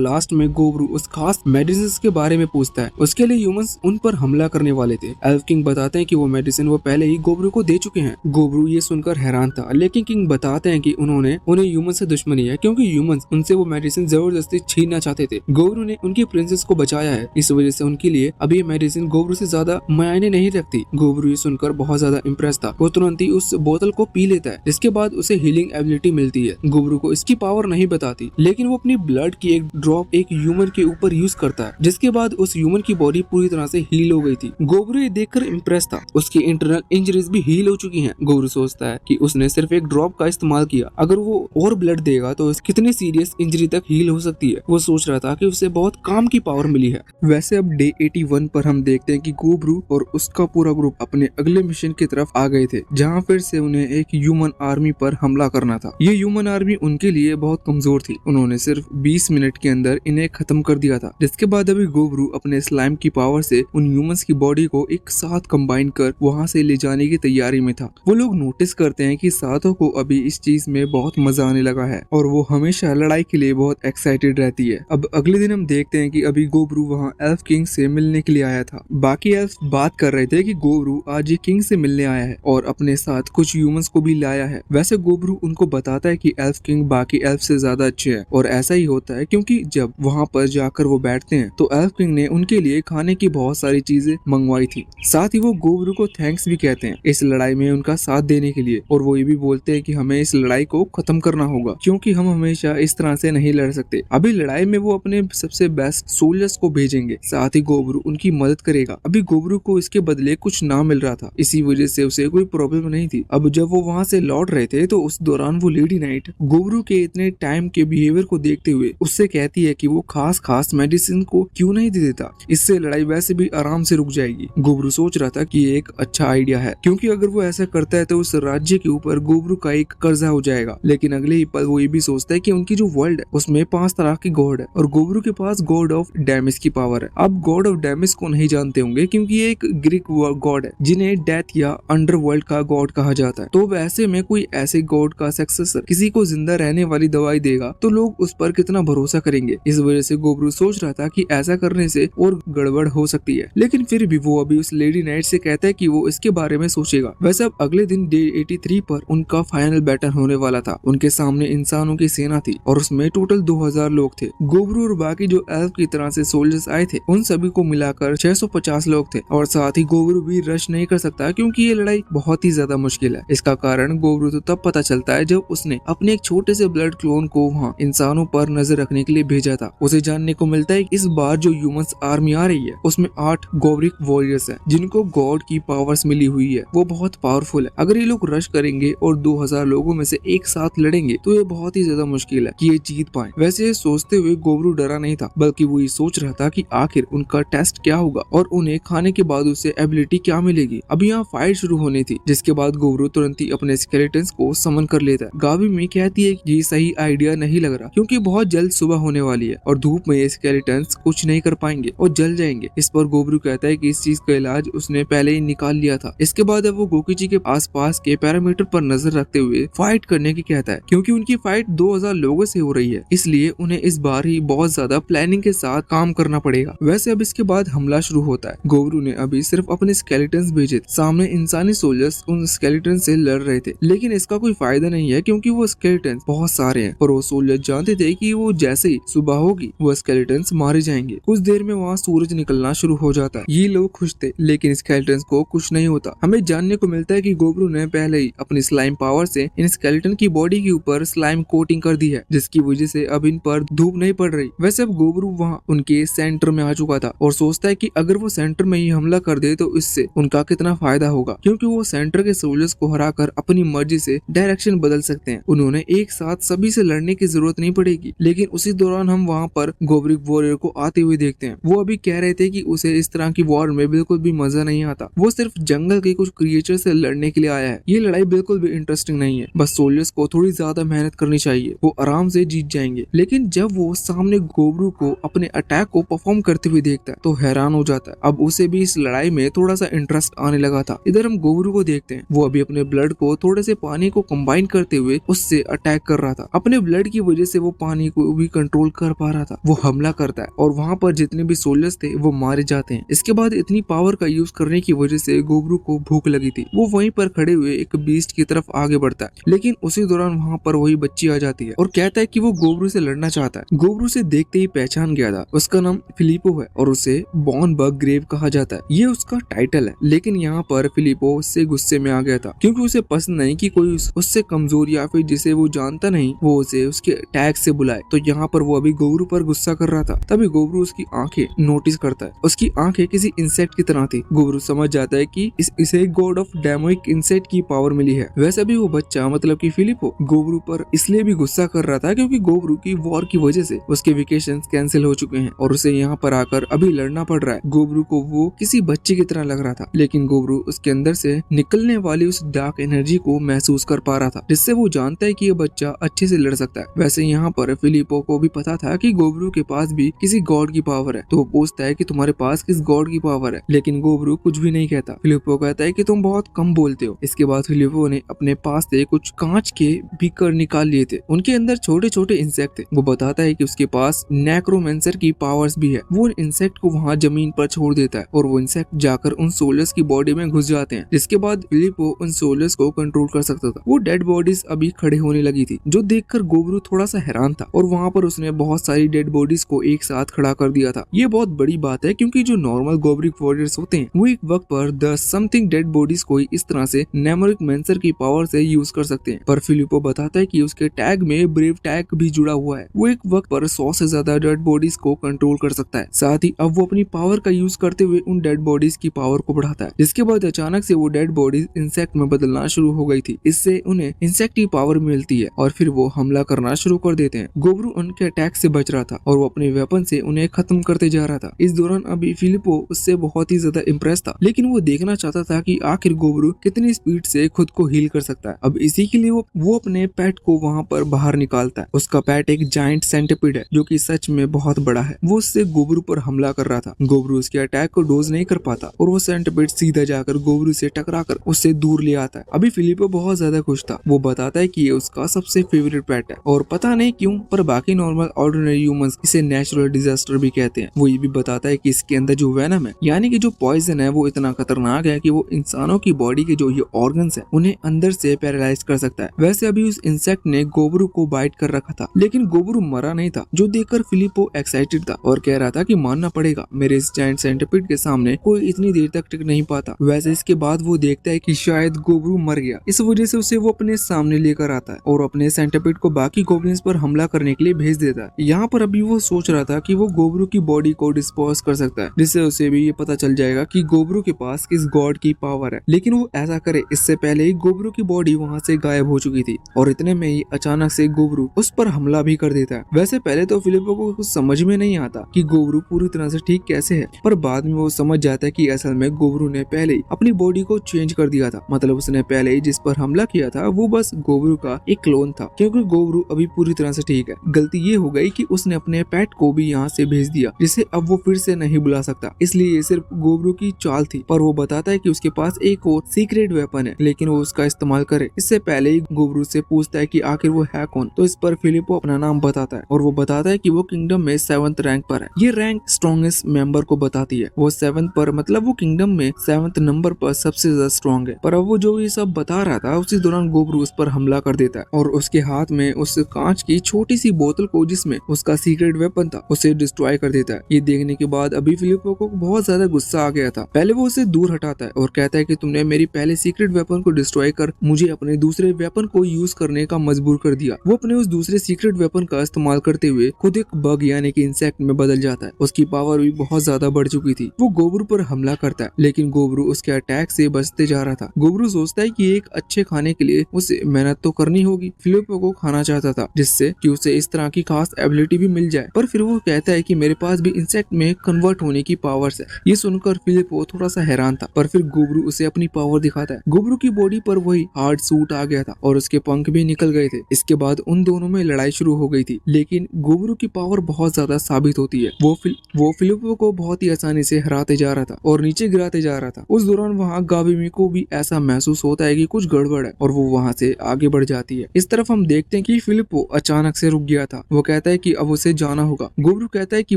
लास्ट में गोबरू उस खास मेडिसिन के बारे में पूछता है। उसके लिए ह्यूमंस उन पर हमला करने वाले थे। एल्फ किंग बताते हैं कि वो मेडिसिन वो पहले ही गोबरू को दे चुके हैं। गोबरू ये सुनकर हैरान था, लेकिन किंग बताते हैं कि उन्हें ह्यूमंस से दुश्मनी है क्योंकि ह्यूमंस उनसे वो मेडिसिन जरूर जबरदस्ती छीनना चाहते थे। गोबरू ने उनकी प्रिंसेस को बचाया है, इस वजह से उनके लिए अभी ये मेडिसिन गोबरू से ज्यादा मायने नहीं रखती। गोबरू ये सुनकर बहुत ज्यादा इम्प्रेस था। वो तुरंत ही उस बोतल को पी लेता है, जिसके बाद उसे हीलिंग एबिलिटी मिलती है। गोबरू को इसकी पावर नहीं बताती, लेकिन वो अपनी ब्लड की एक ड्रॉप एक ह्यूमन के ऊपर यूज करता है, जिसके बाद उस ह्यूमन की बॉडी पूरी तरह से हील हो गई थी। गोबरू ये देखकर इम्प्रेस था। उसकी इंटरनल इंजरीज भी हील हो चुकी हैं। गोबरू सोचता है कि उसने सिर्फ एक ड्रॉप का इस्तेमाल किया, अगर वो और ब्लड देगा तो कितनी सीरियस इंजरी तक हील हो सकती है। वो सोच रहा था कि उसे बहुत काम की पावर मिली है। वैसे अब डे 81 पर हम देखते हैं कि गोबरू और उसका पूरा ग्रुप अपने अगले मिशन की तरफ आ गए थे, जहाँ फिर से उन्हें एक ह्यूमन आर्मी पर हमला करना था। ये ह्यूमन आर्मी उनके लिए बहुत कमजोर थी। उन्होंने सिर्फ 20 मिनट के अंदर इन्हें खत्म कर दिया था, जिसके बाद अभी गोबरू अपने स्लाइम की पावर से उन ह्यूमंस की बॉडी को एक साथ कंबाइन कर वहाँ से ले जाने की तैयारी में था। वो लोग नोटिस करते हैं कि साथों को अभी इस चीज में बहुत मजा आने लगा है और वो हमेशा लड़ाई के लिए बहुत एक्साइटेड रहती है। अब अगले दिन हम देखते हैं कि अभी गोबरू वहाँ एल्फ किंग से मिलने के लिए आया था। बाकी एल्फ बात कर रहे थे कि गोबरू आज ही किंग से मिलने आया है और अपने साथ कुछ ह्यूमंस को भी लाया है। वैसे गोबरू उनको बताता है कि एल्फ किंग बाकी एल्फ से ज्यादा अच्छे हैं, और ऐसा ही होता है क्योंकि जब वहाँ पर जाकर वो बैठते हैं तो एल्फ किंग ने उनके लिए खाने की बहुत सारी चीजें मंगवाई थी। साथ ही वो गोबरू को थैंक्स भी कहते हैं इस लड़ाई में उनका साथ देने के लिए, और वो ये भी बोलते हैं कि हमें इस लड़ाई को खत्म करना होगा क्योंकि हम हमेशा इस तरह से नहीं लड़ सकते। अभी लड़ाई में वो अपने सबसे बेस्ट सोल्जर्स को भेजेंगे, साथ ही गोबरू उनकी मदद करेगा। अभी गोबरू को इसके बदले कुछ ना मिल रहा था, इसी वजह से उसे कोई प्रॉब्लम नहीं थी। अब जब वो वहाँ से लौट रहे थे तो उस दौरान वो लेडी नाइट गोबरू के इतने टाइम के बिहेवियर को देखते हुए उससे कहती है कि वो खास मेडिसिन को क्यों नहीं दे देता, इससे लड़ाई वैसे भी आराम से रुक जाएगी। गोबरू सोच रहा था कि ये एक अच्छा आइडिया है, क्योंकि अगर वो ऐसा करता है तो उस राज्य के ऊपर गोबरू का एक कर्जा हो जाएगा। लेकिन अगले ही पल वो ये भी सोचता है कि उनकी जो वर्ल्ड है उसमें 5 तरह की गॉड है और गोबरू के पास गॉड ऑफ डैमेज की पावर है। आप गॉड ऑफ डैमेज को नहीं जानते होंगे क्योंकि ये एक ग्रीक गॉड है जिन्हें डेथ या अंडरवर्ल्ड का गॉड कहा जाता है। तो वैसे में कोई ऐसे गॉड का सक्सेसर किसी को जिंदा रहने वाली दवाई देगा तो लोग उस पर कितना भरोसा करेंगे। इस वजह से गोबरू सोच रहा था कि ऐसा करने से और गड़बड़ हो सकती है, लेकिन फिर भी वो अभी उस लेडी नाइट से कहता है कि वो इसके बारे में सोचेगा। वैसे अब अगले दिन डे 83 पर उनका फाइनल बैटल होने वाला था। उनके सामने इंसानों की सेना थी और उसमें टोटल 2000 लोग थे। गोबरू और बाकी जो एल्फ की तरह से सोल्जर्स आए थे उन सभी को मिलाकर 650 लोग थे, और साथ ही गोबरू भी रश नहीं कर सकता क्योंकि ये लड़ाई बहुत ही ज्यादा मुश्किल है। इसका कारण गोबरू तो तब पता चलता है जब उसने अपने एक छोटे से ब्लड क्लोन को वहाँ इंसानों पर नजर रखने के लिए भेजा था। उसे जानने को मिलता है कि इस बार जो ह्यूमंस आर्मी आ रही है उसमें 8 गोब्रिक वॉरियर्स हैं जिनको गॉड की पावर्स मिली हुई है। वो बहुत पावरफुल है। अगर ये लोग रश करेंगे और 2000 लोगों में से एक साथ लड़ेंगे तो ये बहुत ही ज्यादा मुश्किल है कि ये जीत पाए। वैसे ये सोचते हुए गोबरू डरा नहीं था, बल्कि वो ये सोच रहा था कि आखिर उनका टेस्ट क्या होगा और उन्हें खाने के बाद उससे एबिलिटी क्या मिलेगी। अभी यहाँ फाइट शुरू होनी थी, जिसके बाद गोबरू तुरंत ही अपने स्केलेटन्स को समन कर लेता है। गावी में कहती है कि ये सही आइडिया नहीं लग रहा क्योंकि बहुत जल्द सुबह होने वाली है और धूप में ये स्केलेटन्स कुछ नहीं कर पाएंगे और जल जाएंगे। इस पर गोबरू कहता है कि इस चीज का इलाज उसने पहले ही निकाल लिया था। इसके बाद अब वो गोकीजी के आसपास के पैरामीटर पर नजर रखते हुए फाइट करने की कहता है, क्योंकि उनकी फाइट 2000 लोगों से हो रही है, इसलिए उन्हें इस बार ही बहुत ज्यादा प्लानिंग के साथ काम करना पड़ेगा। वैसे अब इसके बाद हमला शुरू होता है। गोबरू ने अभी सिर्फ अपने स्केलेटन्स भेजे, सामने इंसानी सोल्जर्स उन स्केलेटन से लड़ रहे थे, लेकिन इसका कोई फायदा नहीं है क्योंकि वो स्केलेटन्स बहुत सारे हैं और वो सोल्जर जानते थे कि वो जैसे ही सुबह होगी वो स्केलेटन्स मारे जाएंगे। कुछ देर में वहाँ सूरज निकलना शुरू हो जाता है। ये लोग खुश थे, लेकिन स्केलेटन्स को कुछ नहीं होता। हमें जानने को मिलता है कि गोबरू ने पहले ही अपनी स्लाइम पावर से इन स्केलेटन की बॉडी के ऊपर स्लाइम कोटिंग कर दी है, जिसकी वजह से अब इन पर धूप नहीं पड़ रही। वैसे अब गोबरू वहाँ उनके सेंटर में आ चुका था और सोचता है कि अगर वो सेंटर में ही हमला कर दे तो इससे उनका कितना फायदा होगा, क्योंकि वो सेंटर के सोल्जर्स को हराकर अपनी मर्जी से डायरेक्शन बदल सकते हैं। उन्होंने एक साथ सभी से लड़ने की जरूरत नहीं पड़ेगी। लेकिन उसी दौरान हम वहाँ पर गोब्रिक वॉरियर को आते हुए देखते हैं। वो अभी कह रहे थे कि उसे इस तरह की वॉर में बिल्कुल भी मजा नहीं आता। वो सिर्फ जंगल के कुछ क्रिएचर से लड़ने के लिए आया है। ये लड़ाई बिल्कुल भी इंटरेस्टिंग नहीं है। बस सोल्जर्स को थोड़ी ज्यादा मेहनत करनी चाहिए, वो आराम से जीत जाएंगे। लेकिन जब वो सामने गोबरू को अपने अटैक को परफॉर्म करते हुए देखता है तो हैरान हो जाता है। अब उसे भी इस लड़ाई में थोड़ा सा इंटरेस्ट आने लगा था। इधर हम गोबरू को देखते हैं, वो अभी अपने ब्लड को थोड़े से पानी को कंबाइन करते हुए उससे अटैक कर रहा था। अपने ब्लड की वजह से वो पानी को भी कंट्रोल कर पा रहा था। वो हमला करता है और वहाँ पर जितने भी सोल्जर्स थे वो मारे जाते हैं। इसके बाद इतनी पावर का यूज करने की वजह से गोबरू को भूख लगी थी। वो वहीं पर खड़े हुए एक बीस्ट की तरफ आगे बढ़ता है, लेकिन उसी दौरान वहाँ पर वही बच्ची आ जाती है और कहता है कि वो गोबरू से लड़ना चाहता है। गोब्रू उसे देखते ही पहचान गया था, उसका नाम फिलिपो है और उसे बॉर्न बग ग्रेव कहा जाता है, ये उसका टाइटल है। लेकिन यहाँ पर फिलिपो उससे गुस्से में आ गया था क्योंकि उसे पसंद नहीं कि कोई उससे कमजोर या फिर जिसे वो जानता नहीं वो उसे उसके टैग से बुलाए। तो यहाँ पर वो अभी गोब्रू पर गुस्सा कर रहा था, तभी गोब्रू उसकी आंखें नोटिस करता है। उसकी आंखें किसी इंसेक्ट की तरह थी। गोब्रू समझ जाता है कि इसे गॉड ऑफ डेमोनिक इंसेक्ट की पावर मिली है। वैसे भी वो बच्चा मतलब कि फिलिपो गोब्रू पर इसलिए भी गुस्सा कर रहा था क्योंकि गोब्रू की वॉर की वजह से उसके वेकेशन कैंसिल हो चुके हैं और उसे यहाँ पर आकर अभी लड़ना पड़ रहा है। गोब्रू को वो किसी बच्चे की तरह लग रहा था, लेकिन गोब्रू उसके अंदर से निकलने वाली उस डार्क एनर्जी को महसूस कर पा रहा था, जिससे वो जानता है कि ये बच्चा अच्छे से लड़ सकता है। वैसे यहाँ पर फिलिपो को भी पता था कि गोब्रू के पास भी किसी गॉड की पावर है, तो वो पूछता है कि तुम्हारे पास किस गॉड की पावर है, लेकिन गोब्रू कुछ भी नहीं कहता। फिलिपो कहता है कि तुम बहुत कम बोलते हो। इसके बाद फिलिपो ने अपने पास से कुछ कांच के बीकर निकाल लिए थे, उनके अंदर छोटे छोटे इंसेक्ट थे। वो बताता है कि उसके पास नेक्रोमेंसर की पावर्स भी है। वो इंसेक्ट को वहाँ जमीन पर छोड़ देता है और वो इंसेक्ट जाकर उन सोल्जर्स की बॉडी में घुस जाते हैं, जिसके बाद फिलिपो उन सोल्जर्स को कंट्रोल कर सकता था। वो डेड बॉडीज अभी खड़े होने लगी थी, जो देखकर गोब्रू थोड़ा सा हैरान था और वहाँ पर उसने बहुत सारी डेड बॉडीज को एक साथ खड़ा कर दिया था। ये बहुत बड़ी बात है क्योंकि जो नॉर्मल गोब्रिक वॉरियर्स होते हैं वो एक वक्त पर द समथिंग डेड बॉडीज को इस तरह से नेमोरिक मेंसर की पावर से यूज कर सकते हैं। पर फिलिपो बताता है कि उसके टैग में ब्रेव टैग भी जुड़ा हुआ है। वो एक वक्त पर 100 से ज्यादा डेड बॉडीज को कंट्रोल कर सकता है। साथ ही अब वो अपनी पावर का यूज करते हुए उन डेड बॉडीज की पावर को बढ़ाता है, जिसके बाद अचानक से वो डेड बॉडीज इंसेक्ट में बदलना शुरू हो गई थी। इससे उन्हें इंसेक्ट की पावर मिलती है और फिर वो हमला करना शुरू कर देते हैं। गोब्रू उनके अटैक से बच रहा था और वो अपने वेपन से उन्हें खत्म करते जा रहा था। इस दौरान अभी फिलिपो उससे बहुत ही ज्यादा इम्प्रेस था, लेकिन वो देखना चाहता था कि आखिर गोब्रू कितनी स्पीड से खुद को हील कर सकता है। अब इसी के लिए वो अपने पेट को वहाँ पर बाहर निकालता है। उसका पेट एक जायंट सेंटिपिड है जो कि सच में बहुत बड़ा है। वो उससे गोब्रू पर हमला कर रहा था। गोब्रू उसके अटैक को डोज नहीं कर पाता और वो सेंटिपिड सीधा जाकर गोब्रू से टकराकर उससे दूर ले आता है। अभी फिलिपो बहुत ज्यादा खुश था। वो बताता है कि ये उसका सबसे फेवरेट पेट है और पता नहीं क्यों पर बाकी नॉर्मल ऑर्डिनरी ह्यूमंस इसे नेचुरल डिजास्टर भी कहते हैं। वो ये भी बताता है कि इसके अंदर जो वेनम है यानी कि जो पॉइजन है वो इतना खतरनाक है कि वो इंसानों की बॉडी के जो ये ऑर्गन्स है उन्हें अंदर से पैरालाइज कर सकता है। वैसे अभी उस इंसेक्ट ने गोब्रू को बाइट कर रखा था, लेकिन गोब्रू मरा नहीं था, जो देखकर फिलिपो एक्साइटेड था और कह रहा था कि मानना पड़ेगा मेरे इस जायंट सेंटिपिड के सामने कोई इतनी देर तक टिक नहीं पाता। वैसे इसके बाद वो देखता है कि शायद गोब्रू मर गया, इस वजह से उसे वो अपने सामने लेकर आता है और अपने सेंटिपिड को बाकी गोब्लिन्स पर हमला करने के लिए भेज देता है। यहाँ पर अभी वो सोच रहा था कि वो गोब्रू की बॉडी को डिस्पोज कर सकता है, जिससे उसे भी ये पता चल जाएगा कि गोब्रू के पास किस गॉड की पावर है। लेकिन वो ऐसा करे इससे पहले ही गोब्रू की बॉडी वहाँ से गायब हो चुकी थी और इतने में ही अचानक से गोब्रू उस पर हमला भी कर देता है। वैसे पहले तो फिलिपो को कुछ समझ में नहीं आता कि गोब्रू पूरी तरह से ठीक कैसे है, पर बाद में वो समझ जाता है कि असल में गोब्रू ने पहले ही अपनी बॉडी को चेंज कर दिया था। मतलब उसने पहले ही जिस पर हमला किया था वो बस गोब्रू का एक क्लोन था, क्योंकि गोब्रू अभी पूरी तरह से ठीक है। गलती ये हो गई कि उसने अपने पेट को भी यहाँ से भेज दिया, जिसे अब वो फिर से नहीं बुला सकता, इसलिए ये सिर्फ गोब्रू की चाल थी। पर वो बताता है कि उसके पास एक और सीक्रेट वेपन है, लेकिन वो उसका इस्तेमाल करे इससे पहले ही गोब्रू से पूछता है कि आखिर वो है कौन। तो इस पर फिलिपो अपना नाम बताता है और वो बताता है कि वो किंगडम में 7th रैंक पर है। ये रैंक स्ट्रॉन्गेस्ट मेंबर को बताती है। वो 7th पर मतलब वो किंगडम में 7th नंबर पर सबसे ज्यादा स्ट्रॉन्ग है। पर अब वो जो ये सब बता रहा था उसी दौरान गोब्रू उस पर हमला कर देता है और उसके हाथ में उस कांच की छोटी सी बोतल को जिसमें उसका सीक्रेट वेपन था उसे डिस्ट्रॉय कर देता है। ये देखने के बाद अभी फिलिपो को बहुत ज्यादा गुस्सा आ गया था। पहले वो उसे दूर हटाता है और कहता है कि तुमने मेरी पहले सीक्रेट वेपन को डिस्ट्रॉय कर मुझे अपने दूसरे वेपन को यूज करने का मजबूर कर दिया। वो अपने उस दूसरे सीक्रेट वेपन का इस्तेमाल करते हुए खुद एक बग यानी कि इंसेक्ट में बदल जाता है। उसकी पावर भी बहुत ज्यादा बढ़ चुकी थी। वो गोब्रू पर हमला करता है, लेकिन गोब्रू उसके अटैक से बचते जा रहा था। गोब्रू सोचता है कि एक अच्छे खाने के लिए उसे मेहनत तो करनी होगी। फिलिपो को खाना चाहता था जिससे कि उसे इस तरह की खास एबिलिटी भी मिल जाए, पर फिर वो कहता है कि मेरे पास भी इंसेक्ट में कन्वर्ट होने की पावर्स है। ये सुनकर फिलिपो थोड़ा सा हैरान था, पर फिर गोब्रू उसे अपनी पावर दिखाता है। गोब्रू की बॉडी पर वही हार्ड सूट आ गया था और उसके पंख भी निकल गए थे। इसके बाद उन दोनों में लड़ाई शुरू हो गई थी, लेकिन गोब्रू की पावर बहुत ज्यादा साबित होती है। वो फिलिपो को बहुत ही आसानी से हराते जा रहा था और नीचे गिराते जा रहा था। उस दौरान वहाँ गाबिमी को भी ऐसा महसूस होता है कि कुछ गड़बड़ है और वो वहाँ से आगे बढ़ जाती है। इस तरफ हम देखते हैं कि फिलिपो अचानक से रुक गया था। वो कहता है कि अब उसे जाना होगा। गोब्रू कहता है कि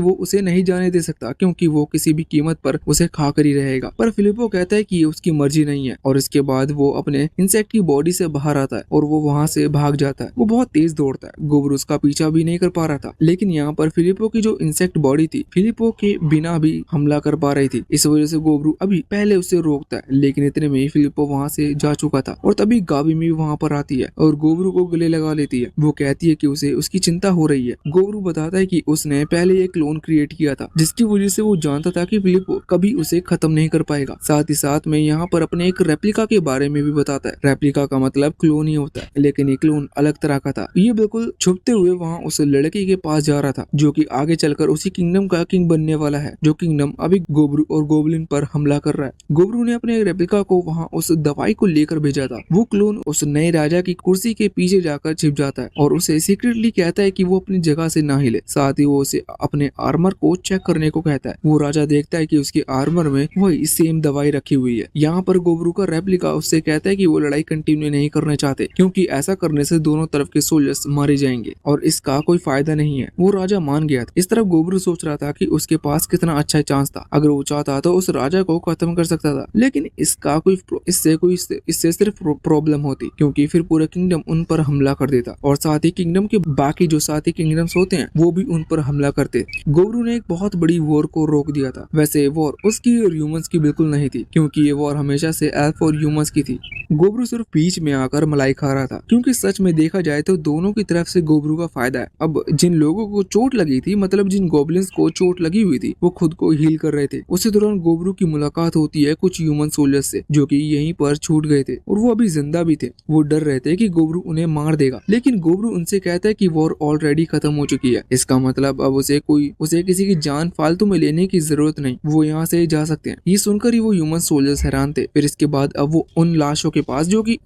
वो उसे नहीं जाने दे सकता क्योंकि वो किसी भी कीमत पर उसे खाकर ही रहेगा, पर फिलिपो कहता है कि ये उसकी मर्जी नहीं है और इसके बाद वो अपने इंसेक्ट की बॉडी से बाहर आता है और वो वहाँ से भाग जाता है। वो बहुत तेज दौड़ता है। गोब्रू उसका पीछा भी नहीं कर पा रहा था। लेकिन यहाँ पर फिलिपो की जो इंसेक्ट बॉडी थी फिलिपो के बिना भी हमला कर पा रही थी। इस वजह से गोब्रू अभी पहले उसे रोकता है, लेकिन इतने में ही फिलिपो वहाँ से जा चुका था और तभी गाबी भी वहाँ पर आती है और गोब्रू को गले लगा लेती है। वो कहती है कि उसे उसकी चिंता हो रही है। गोब्रू बताता है कि उसने पहले एक क्लोन क्रिएट किया था जिसकी वजह से वो जानता था कि फिलिपो कभी उसे खत्म नहीं कर पाएगा। साथ ही साथ में यहाँ पर अपने एक रेप्लिका के बारे में भी बताता है। रेप्लिका का मतलब क्लोन ही होता है, लेकिन ये क्लोन अलग तरह का था। ये बिल्कुल छुपते हुए वहाँ उस लड़की के पास जा रहा था जो कि आगे चलकर उसी किंगडम का किंग बनने वाला है, जो किंगडम अभी गोब्रू और गोबलिन पर हमला कर रहा है। गोब्रू ने अपने रेप्लिका को वहाँ उस दवाई को लेकर भेजा था। वो क्लोन उस नए राजा की कुर्सी के पीछे जाकर छिप जाता है और उसे सीक्रेटली कहता है कि वो अपनी जगह से ना हिले। साथ ही वो उसे अपने आर्मर को चेक करने को कहता है। वो राजा देखता है कि उसके आर्मर में वही सेम दवाई रखी हुई है। यहाँ पर गोब्रू का रेप्लिका उससे कहता है कि वो लड़ाई कंटिन्यू नहीं करना चाहते क्योंकि ऐसा करने से दोनों तरफ के सोल्जर्स मारे जाएंगे और इसका कोई फायदा नहीं है। वो राजा मान गया था। इस तरफ गोब्रू सोच रहा था कि उसके पास कितना अच्छा चांस था। अगर वो चाहता तो उस राजा को खत्म कर सकता था, लेकिन इससे सिर्फ प्रॉब्लम होती क्योंकि फिर पूरा किंगडम उन पर हमला कर देता और साथ ही किंगडम के बाकी जो साथी किंगडम्स होते हैं वो भी उन पर हमला करते। गोब्रू ने एक बहुत बड़ी वॉर को रोक दिया था। वैसे वॉर उसकी और ह्यूमंस की बिल्कुल नहीं थी क्योंकि ये वॉर हमेशा से एल्फ और ह्यूमंस की थी। गोब्रू सिर्फ बीच में आकर मलाई खा रहा था क्योंकि सच में देखा जाए तो दोनों की तरफ से गोब्रू का फायदा है। अब जिन लोगों को चोट लगी थी, मतलब जिन गॉब्लिन्स को चोट लगी हुई थी, वो खुद को हील कर रहे थे। उसी दौरान गोब्रू की मुलाकात होती है कुछ ह्यूमन सोल्जर्स से जो कि यहीं पर छूट गए थे और वो अभी जिंदा भी थे। वो डर रहे थे कि गोब्रू उन्हें मार देगा, लेकिन गोब्रू उनसे कहता है कि वॉर ऑलरेडी खत्म हो चुकी है। इसका मतलब अब उसे किसी की जान फालतू में लेने की जरूरत नहीं, वो यहाँ से जा सकते हैं। ये सुनकर ही वो ह्यूमन सोल्जर्स हैरान थे। फिर इसके बाद अब वो उन लाशों के पास जो कि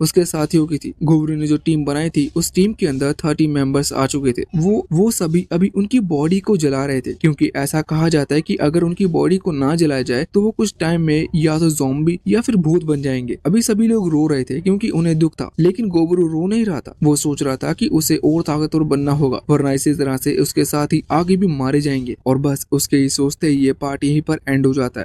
उसके साथियों की थी। गोब्रू ने जो टीम बनाई थी उस टीम के अंदर 30 मेंबर्स आ चुके थे। वो सभी अभी उनकी बॉडी को जला रहे थे क्योंकि ऐसा कहा जाता है कि अगर उनकी बॉडी को ना जलाया जाए तो वो कुछ टाइम में या तो ज़ॉम्बी या फिर भूत बन जाएंगे। अभी सभी लोग रो रहे थे क्योंकि उन्हें दुख था, लेकिन गोब्रू रो नहीं रहा था। वो सोच रहा था कि उसे और ताकतवर बनना होगा वरना इसी तरह से उसके साथ ही आगे भी मारे जाएंगे। और बस उसके ही सोचते ही ये पार्ट यहीं पर एंड हो जाता है।